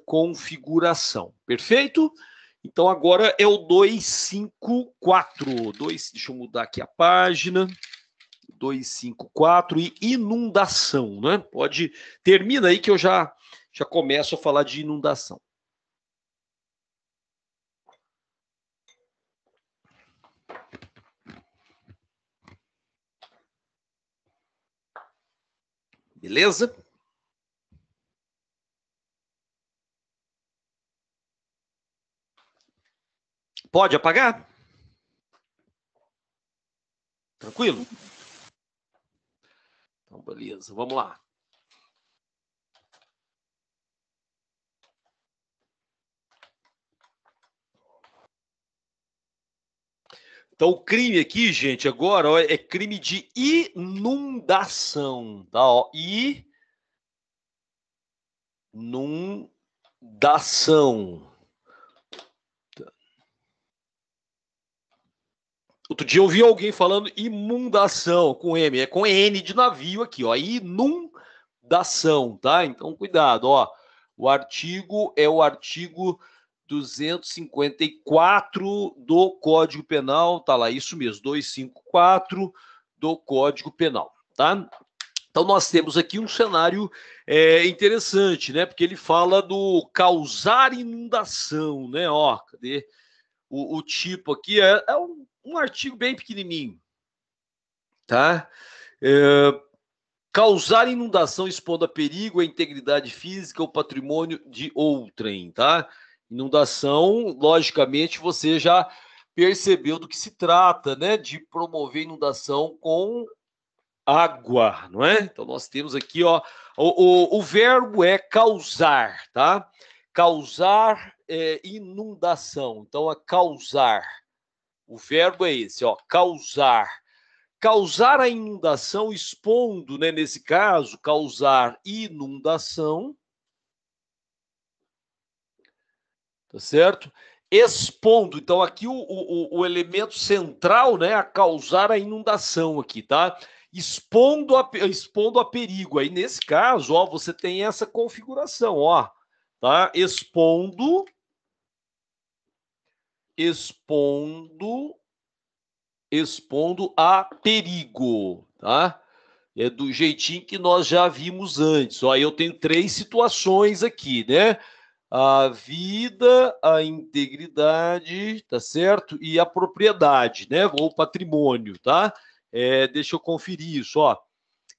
configuração, perfeito? Então agora é o 254. Deixa eu mudar aqui a página. 254 e inundação, né? Termina aí que eu já começo a falar de inundação. Beleza? Pode apagar? Tranquilo? Então, beleza, vamos lá. Então, o crime aqui, gente, agora ó, é crime de inundação, tá? Ó, inundação. Outro dia eu ouvi alguém falando imundação com M, é com N de navio aqui, ó, inundação, tá? Então, cuidado, ó. O artigo é o artigo 254 do Código Penal, tá lá, isso mesmo, 254 do Código Penal, tá? Então, nós temos aqui um cenário interessante, né? Porque ele fala do causar inundação, né? Ó, cadê? O tipo aqui é um artigo bem pequenininho, tá? Causar inundação expondo a perigo a integridade física ou patrimônio de outrem, tá? Inundação, logicamente, você já percebeu do que se trata, né? De promover inundação com água, não é? Então, nós temos aqui, ó, o verbo é causar, tá? Causar inundação. Então, é causar. O verbo é esse, ó, causar. Causar a inundação expondo, né, nesse caso, causar inundação, tá certo? Expondo, então aqui o elemento central, né, a causar a inundação aqui, tá? Expondo a perigo. Aí, nesse caso, ó, você tem essa configuração, ó, tá? Expondo a perigo, tá? É do jeitinho que nós já vimos antes. Ó, eu tenho 3 situações aqui, né? A vida, a integridade, tá certo? E a propriedade, né? Ou patrimônio, tá? Deixa eu conferir isso, ó.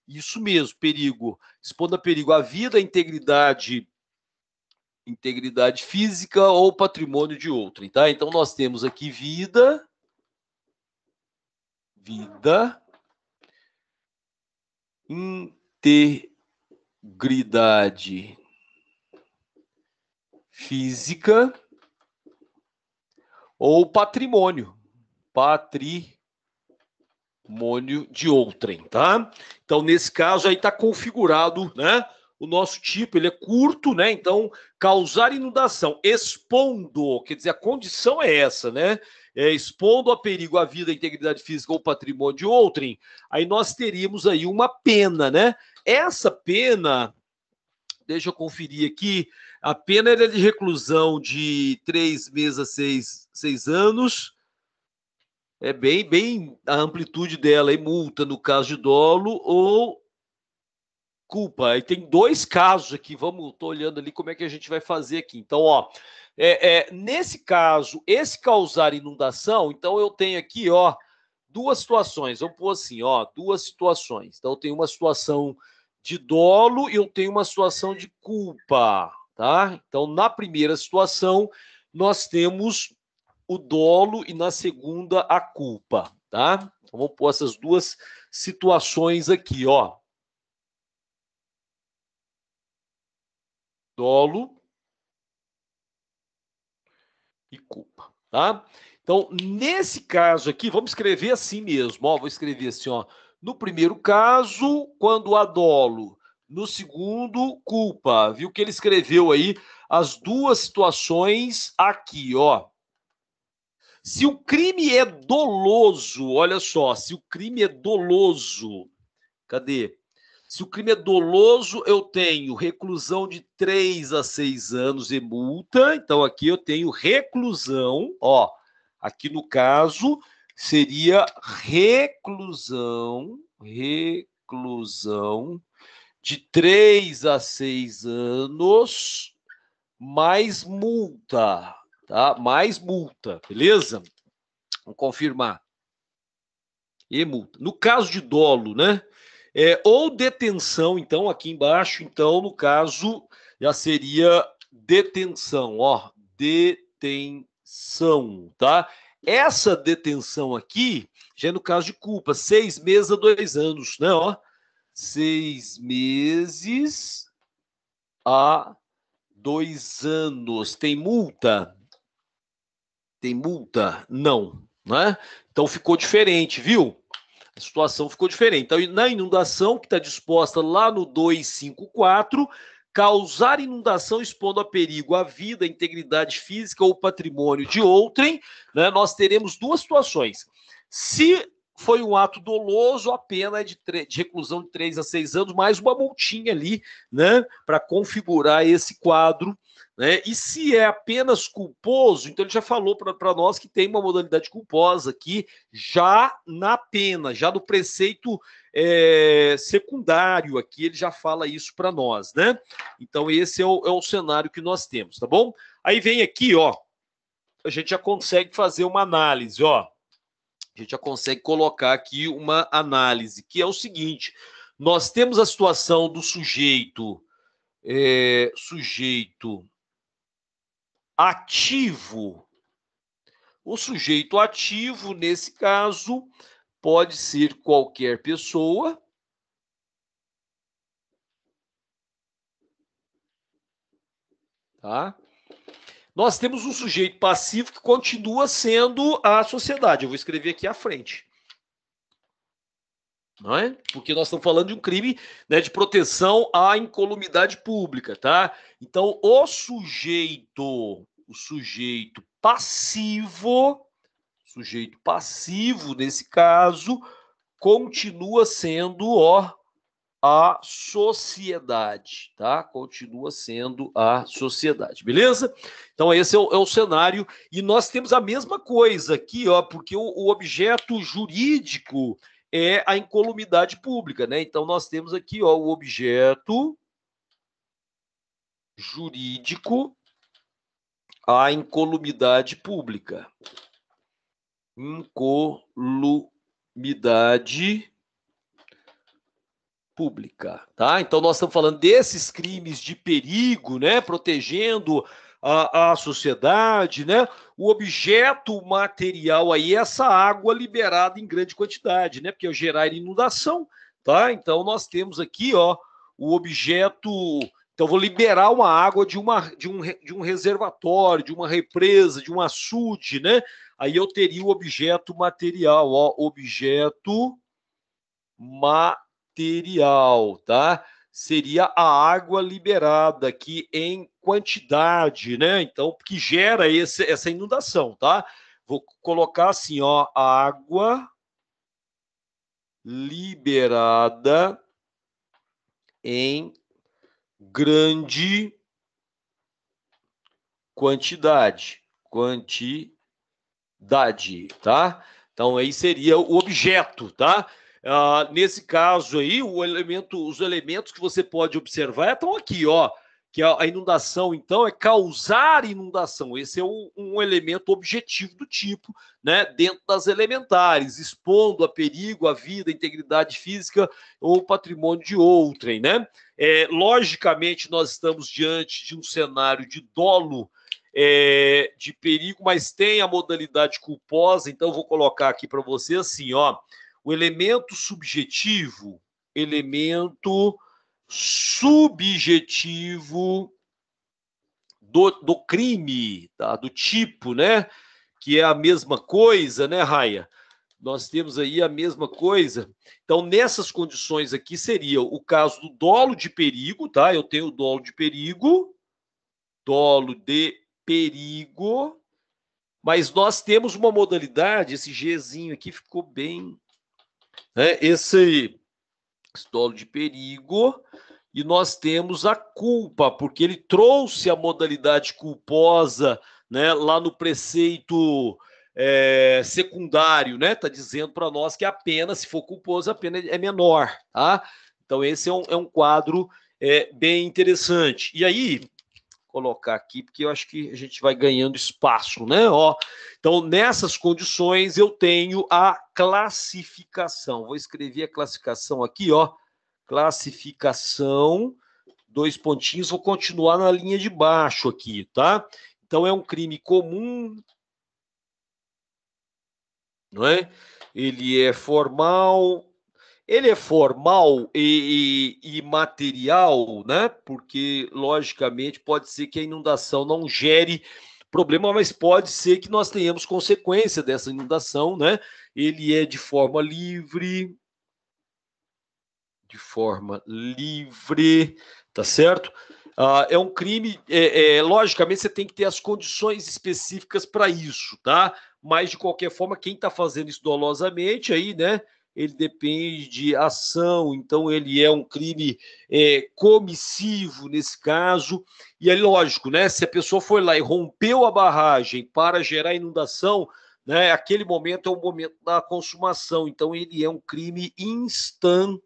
Isso mesmo, perigo. Expondo a perigo a vida, a integridade física ou patrimônio de outrem, tá? Então, nós temos aqui vida, integridade física ou patrimônio de outrem, tá? Então, nesse caso aí está configurado, né? O nosso tipo, ele é curto, né? Então, causar inundação, expondo, quer dizer, a condição é essa, né? Expondo a perigo a vida, a integridade física ou patrimônio de outrem, aí nós teríamos aí uma pena, né? Essa pena, deixa eu conferir aqui, a pena era de reclusão de 3 meses a 6 anos, é bem a amplitude dela, e multa no caso de dolo ou culpa. Aí tem 2 casos aqui, tô olhando ali como é que a gente vai fazer aqui. Então, ó, nesse caso, esse causar inundação, então eu tenho aqui, ó, 2 situações, vamos pôr assim, ó, 2 situações. Então, eu tenho uma situação de dolo e eu tenho uma situação de culpa, tá? Então, na primeira situação, nós temos o dolo e na segunda a culpa, tá? Então, vamos pôr essas 2 situações aqui, ó. Dolo e culpa, tá? Então, nesse caso aqui, vamos escrever assim mesmo, ó, vou escrever assim, ó. No primeiro caso, quando há dolo. No segundo, culpa. Viu que ele escreveu aí as 2 situações aqui, ó. Se o crime é doloso, olha só, se o crime é doloso, cadê? Se o crime é doloso, eu tenho reclusão de 3 a 6 anos e multa. Então, aqui eu tenho reclusão, ó. Aqui no caso, seria reclusão de 3 a 6 anos, mais multa, tá? Mais multa, beleza? Vamos confirmar. E multa. No caso de dolo, né? Ou detenção, então, aqui embaixo, então, no caso, já seria detenção, ó. Detenção, tá? Essa detenção aqui, já é no caso de culpa, 6 meses a 2 anos, né, ó? 6 meses a 2 anos. Tem multa? Tem multa? Não, né? Então ficou diferente, viu? A situação ficou diferente. Então, na inundação, que está disposta lá no 254, causar inundação expondo a perigo a vida, a integridade física ou patrimônio de outrem, né, nós teremos 2 situações. Se foi um ato doloso, a pena é de reclusão de 3 a 6 anos, mais uma multinha ali, né, para configurar esse quadro, né? E se é apenas culposo, então ele já falou para nós que tem uma modalidade culposa aqui, já na pena, já no preceito secundário aqui, ele já fala isso para nós, né? Então, esse é o cenário que nós temos, tá bom? Aí vem aqui, ó, a gente já consegue fazer uma análise, ó. A gente já consegue colocar aqui uma análise, que é o seguinte: nós temos a situação do sujeito ativo. O sujeito ativo, nesse caso, pode ser qualquer pessoa. Tá? Nós temos um sujeito passivo que continua sendo a sociedade. Eu vou escrever aqui à frente. Não é? Porque nós estamos falando de um crime, né, de proteção à incolumidade pública, tá? Então, o sujeito passivo, nesse caso, continua sendo, ó, a sociedade, tá? Continua sendo a sociedade, beleza? Então, esse é o cenário. E nós temos a mesma coisa aqui, ó, porque o objeto jurídico é a incolumidade pública, né? Então, nós temos aqui, ó, o objeto jurídico, a incolumidade pública. Incolumidade pública, tá? Então, nós estamos falando desses crimes de perigo, né? Protegendo a sociedade, né? O objeto material aí é essa água liberada em grande quantidade, né? Porque é gerar inundação, tá? Então, nós temos aqui, ó, o objeto. Então, vou liberar uma água de um reservatório, de uma represa, de um açude, né? Aí eu teria o objeto material, ó, objeto material, tá? Seria a água liberada aqui em quantidade, né? Então, que gera essa inundação, tá? Vou colocar assim, ó, água liberada em grande quantidade, tá? Então, aí seria o objeto, tá? Nesse caso aí, os elementos que você pode observar estão aqui, ó, que a inundação, então, é causar inundação. Esse é um elemento objetivo do tipo, né, dentro das elementares, expondo a perigo a vida, a integridade física ou patrimônio de outrem, né? Logicamente, nós estamos diante de um cenário de dolo, de perigo, mas tem a modalidade culposa, então eu vou colocar aqui para você assim, ó, o elemento subjetivo do crime, tá? Do tipo, né? Que é a mesma coisa, né, Raia? Nós temos aí a mesma coisa. Então, nessas condições aqui, seria o caso do dolo de perigo, tá? Eu tenho o dolo de perigo, mas nós temos uma modalidade, esse Gzinho aqui ficou bem, né? Esse dolo de perigo, e nós temos a culpa, porque ele trouxe a modalidade culposa, né, lá no preceito secundário, né? Está dizendo para nós que a pena, se for culposa, a pena é menor, tá? Então, esse é um quadro bem interessante. E aí, colocar aqui, porque eu acho que a gente vai ganhando espaço, né? Ó, então, nessas condições, eu tenho a classificação. Vou escrever a classificação aqui, ó. Classificação, 2 pontinhos, vou continuar na linha de baixo aqui, tá? Então, é um crime comum, não é? Ele é formal e material, né? Porque, logicamente, pode ser que a inundação não gere problema, mas pode ser que nós tenhamos consequência dessa inundação, né? Ele é de forma livre, tá certo? É um crime, logicamente, você tem que ter as condições específicas para isso, tá? Mas, de qualquer forma, quem está fazendo isso dolosamente, aí, né? Ele depende de ação, então ele é um crime comissivo nesse caso. E é lógico, né? Se a pessoa foi lá e rompeu a barragem para gerar inundação, né? Aquele momento é o momento da consumação, então ele é um crime instantâneo,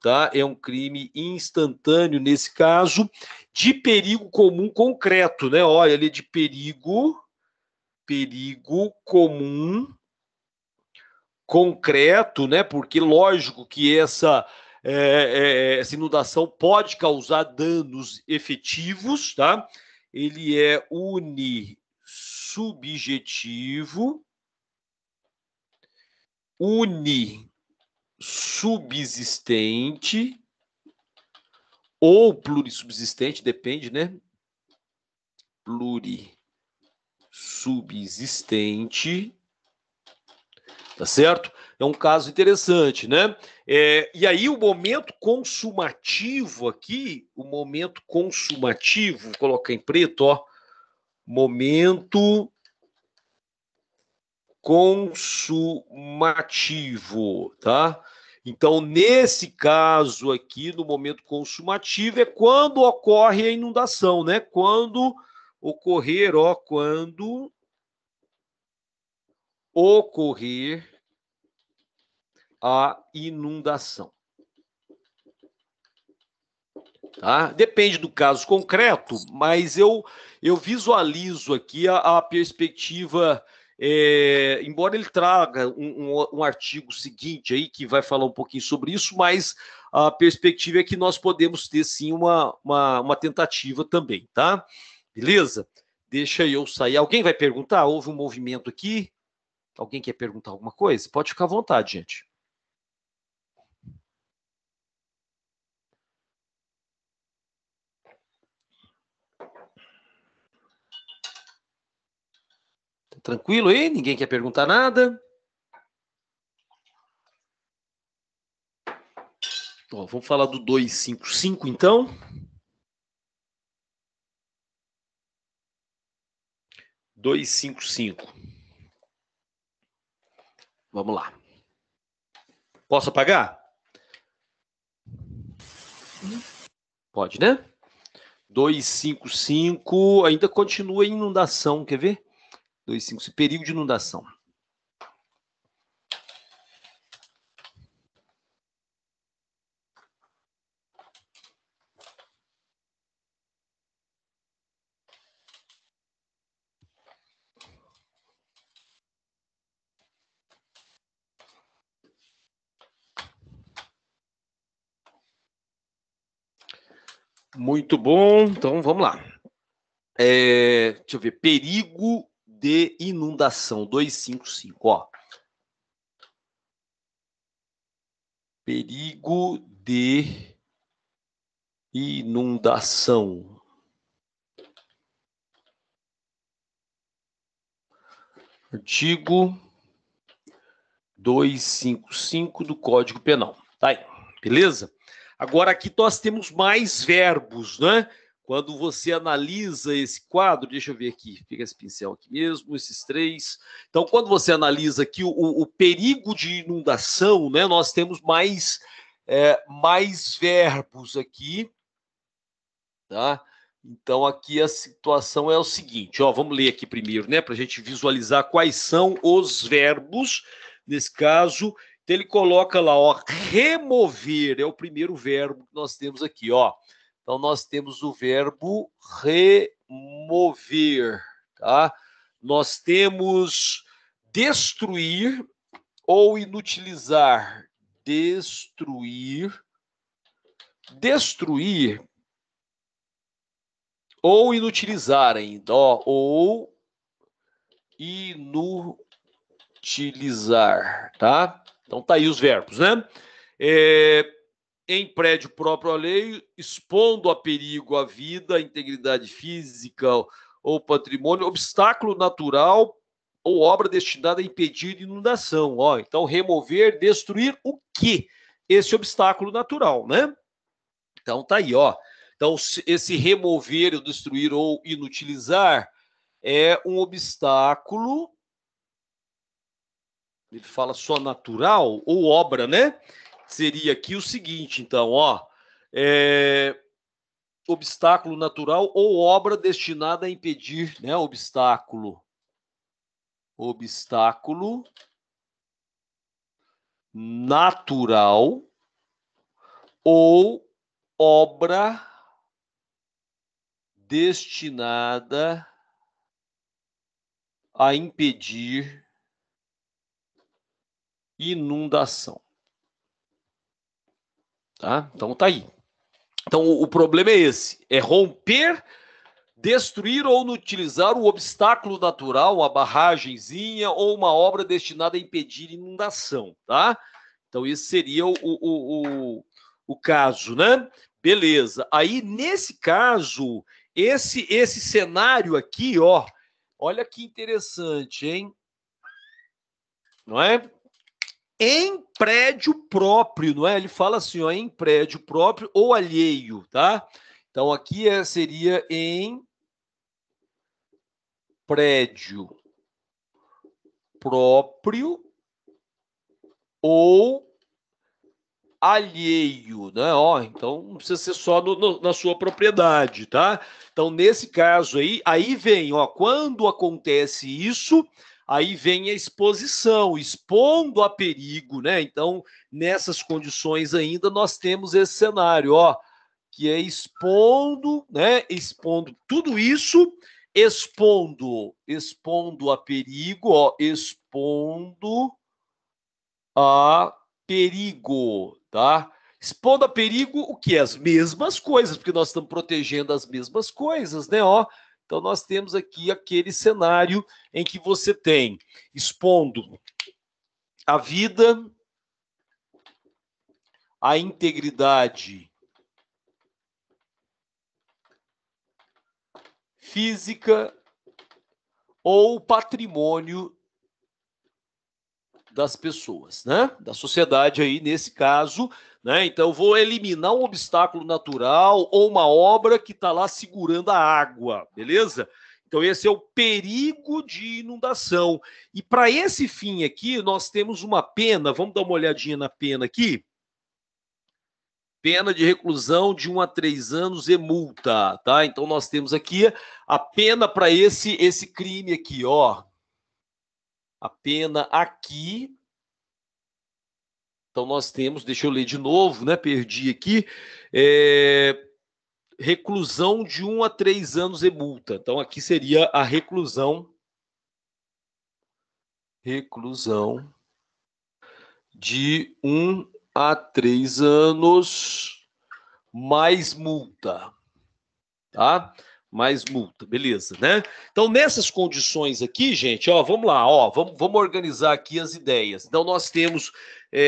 tá? É um crime instantâneo nesse caso, de perigo comum concreto, né? Olha, ele é de perigo comum concreto, né? Porque lógico que essa inundação pode causar danos efetivos, tá? Ele é unissubjetivo, unissubsistente ou plurissubsistente, depende, né? Plurissubsistente, tá certo? É um caso interessante, né? E aí o momento consumativo aqui, o momento consumativo, vou colocar em preto, ó, momento consumativo, tá? Então, nesse caso aqui, no momento consumativo, é quando ocorre a inundação, né? Quando ocorrer a inundação. Tá? Depende do caso concreto, mas eu visualizo aqui a perspectiva, embora ele traga um artigo seguinte aí que vai falar um pouquinho sobre isso, mas a perspectiva é que nós podemos ter sim uma tentativa também, tá? Beleza? Deixa eu sair. Alguém vai perguntar? Houve um movimento aqui? Alguém quer perguntar alguma coisa? Pode ficar à vontade, gente. Tranquilo aí? Ninguém quer perguntar nada? Ó, vamos falar do 255, então. 255. Vamos lá. Posso apagar? Pode, né? 255 ainda continua em inundação, quer ver? 255, perigo de inundação. Muito bom, então vamos lá. Deixa eu ver, perigo de inundação, 255, ó. Perigo de inundação. Artigo 255 do Código Penal. Tá aí, beleza? Agora aqui nós temos mais verbos, né? Quando você analisa esse quadro, deixa eu ver aqui, fica esse pincel aqui mesmo, esses três. Então, quando você analisa aqui o perigo de inundação, né? Nós temos mais verbos aqui, tá? Então, aqui a situação é o seguinte, ó, vamos ler aqui primeiro, né? Para a gente visualizar quais são os verbos. Nesse caso, então ele coloca lá, ó, remover, é o primeiro verbo que nós temos aqui, ó. Então, nós temos o verbo remover, tá? Nós temos destruir ou inutilizar. Destruir ou inutilizar ainda, ó, ou inutilizar, tá? Então tá aí os verbos, né? Em prédio próprio à lei, expondo a perigo a vida, a integridade física ou patrimônio, obstáculo natural ou obra destinada a impedir inundação. Ó, então, remover, destruir o quê? Esse obstáculo natural, né? Então tá aí, ó. Então, esse remover, destruir ou inutilizar é um obstáculo, ele fala só natural ou obra, né? Seria aqui o seguinte, então, ó, obstáculo natural ou obra destinada a impedir, né? Obstáculo obstáculo natural ou obra destinada a impedir inundação. Tá? Então tá aí. Então o problema é esse, é romper, destruir ou inutilizar o obstáculo natural, uma barragenzinha ou uma obra destinada a impedir inundação, tá? Então esse seria o caso, né? Beleza. Aí nesse caso, esse cenário aqui, ó, olha que interessante, hein? Não é? Em prédio próprio, não é? Ele fala assim, ó, em prédio próprio ou alheio, tá? Então aqui seria em prédio próprio ou alheio, né? Ó, então não precisa ser só na sua propriedade, tá? Então nesse caso aí vem, ó, quando acontece isso, aí vem a exposição, expondo a perigo, né? Então nessas condições ainda nós temos esse cenário, ó, que é expondo, né? Expondo tudo isso, expondo a perigo, ó, expondo a perigo, tá? Expondo a perigo o que? As mesmas coisas, porque nós estamos protegendo as mesmas coisas, né? Ó, então nós temos aqui aquele cenário em que você tem expondo a vida, a integridade física ou patrimônio das pessoas, né? Da sociedade aí, nesse caso, né? Então, eu vou eliminar um obstáculo natural ou uma obra que está lá segurando a água, beleza? Então, esse é o perigo de inundação. E para esse fim aqui, nós temos uma pena, vamos dar uma olhadinha na pena aqui. Pena de reclusão de 1 a 3 anos e multa, tá? Então, nós temos aqui a pena para esse crime aqui, ó. A pena aqui. Então, nós temos, deixa eu ler de novo, né? Perdi aqui. Reclusão de 1 a 3 anos e multa. Então, aqui seria a reclusão. Reclusão de 1 a 3 anos mais multa. Tá? Mais multa, beleza, né? Então, nessas condições aqui, gente, ó, vamos lá, ó, vamos organizar aqui as ideias. Então, nós temos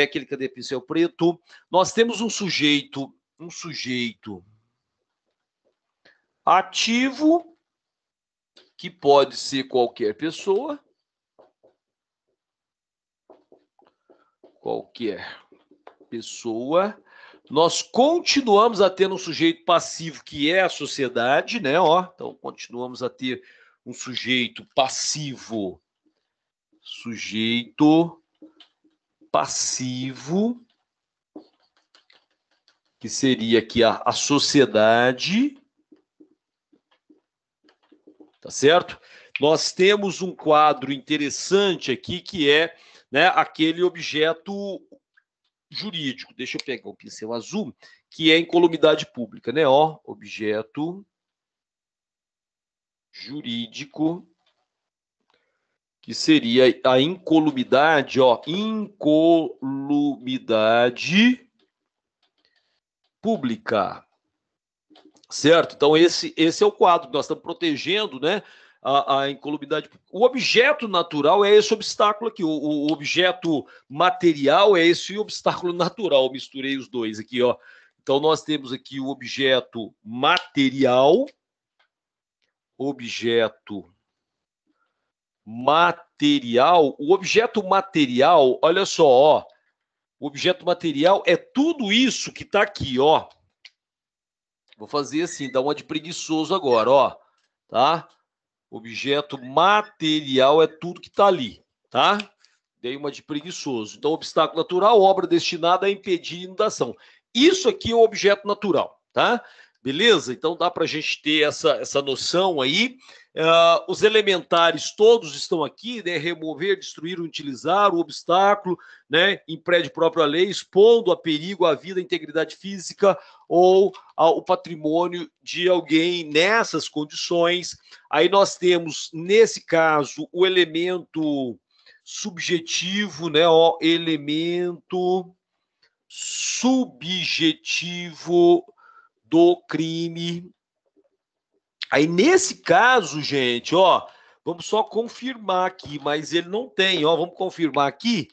aquele, cadê pincel preto? Nós temos um sujeito ativo, que pode ser qualquer pessoa, Nós continuamos a ter um sujeito passivo, que é a sociedade, né? Ó, então, continuamos a ter um sujeito passivo. Sujeito passivo, que seria aqui a sociedade. Tá certo? Nós temos um quadro interessante aqui, que é, né, aquele objeto jurídico. Deixa eu pegar o pincel azul, que é incolumidade pública, né? Ó, objeto jurídico, que seria a incolumidade, ó, incolumidade pública. Certo? Então, esse é o quadro que nós estamos protegendo, né? A incolumidade. O objeto natural é esse obstáculo aqui. O objeto material é esse obstáculo natural. Misturei os dois aqui, ó. Então, nós temos aqui o objeto material. Objeto material. O objeto material, olha só, ó. O objeto material é tudo isso que está aqui, ó. Vou fazer assim, dar uma de preguiçoso agora, ó. Tá? Objeto material é tudo que está ali, tá? Dei uma de preguiçoso. Então, obstáculo natural, obra destinada a impedir inundação. Isso aqui é o objeto natural, tá? Beleza? Então, dá para a gente ter essa noção aí. Os elementares todos estão aqui, né? Remover, destruir, utilizar o obstáculo, né? Impede própria lei, expondo a perigo a vida, a integridade física ou o patrimônio de alguém nessas condições. Aí nós temos, nesse caso, o elemento subjetivo, né? Ó, elemento subjetivo do crime. Aí, nesse caso, gente, ó, vamos só confirmar aqui, mas ele não tem, ó, vamos confirmar aqui.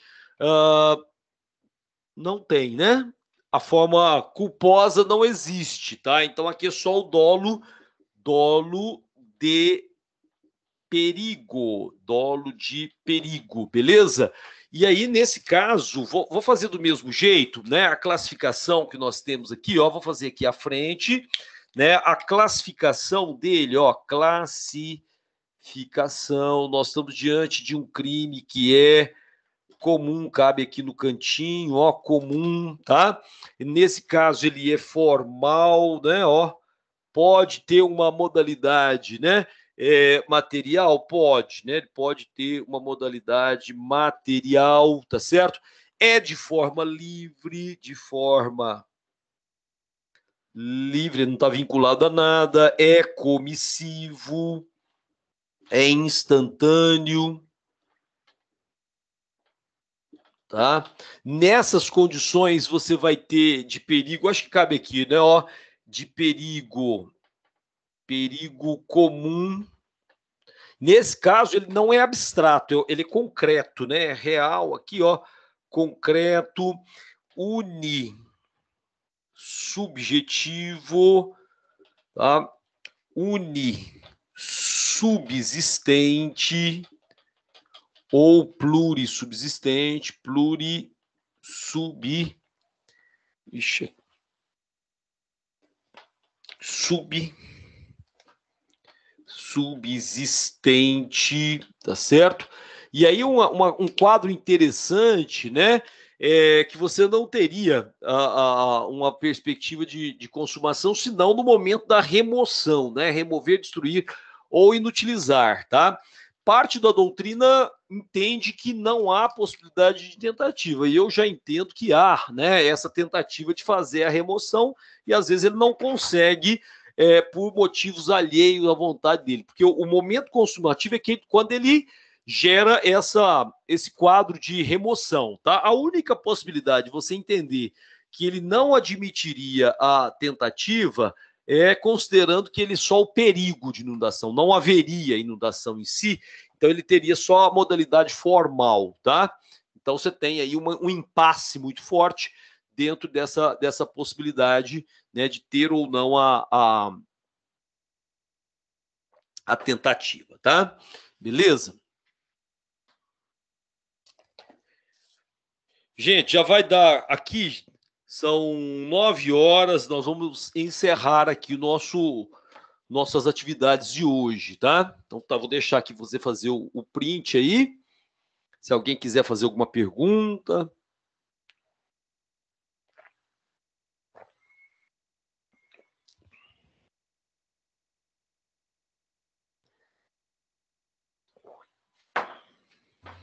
Não tem, né? A forma culposa não existe, tá? Então, aqui é só o dolo de perigo, beleza? E aí, nesse caso, vou fazer do mesmo jeito, né? A classificação que nós temos aqui, ó, vou fazer aqui à frente, né? A classificação dele, ó, classificação, nós estamos diante de um crime que é comum, cabe aqui no cantinho, ó, comum, tá? E nesse caso, ele é formal, né? Ó, pode ter uma modalidade, né? Material? Pode, né? Ele pode ter uma modalidade material, tá certo? É de forma livre, não está vinculado a nada, é comissivo, é instantâneo, tá? Nessas condições você vai ter de perigo, acho que cabe aqui, né? Ó, de perigo comum. Nesse caso, ele não é abstrato, ele é concreto, né? É real, aqui, ó, concreto, subjetivo, tá? Subsistente ou plurissubsistente, subsistente, tá certo? E aí um quadro interessante, né? Que você não teria uma perspectiva de consumação, senão no momento da remoção, né? Remover, destruir ou inutilizar, tá? Parte da doutrina entende que não há possibilidade de tentativa, e eu já entendo que há, né? Essa tentativa de fazer a remoção, e às vezes ele não consegue por motivos alheios à vontade dele, porque o momento consumativo é quando ele gera esse quadro de remoção, tá? A única possibilidade de você entender que ele não admitiria a tentativa considerando que ele só o perigo de inundação, não haveria inundação em si, então ele teria só a modalidade formal, tá? Então você tem aí um impasse muito forte dentro dessa possibilidade, né, de ter ou não a tentativa, tá? Beleza? Gente, já vai dar aqui, são 9 horas, nós vamos encerrar aqui nossas atividades de hoje, tá? Então tá, vou deixar aqui você fazer o print aí, se alguém quiser fazer alguma pergunta.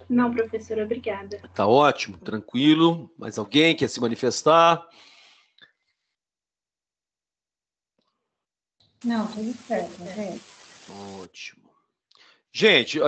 Não, professora, obrigada. Tá ótimo, tranquilo. Mais alguém quer se manifestar? Não, tudo certo, gente. Ótimo. Gente,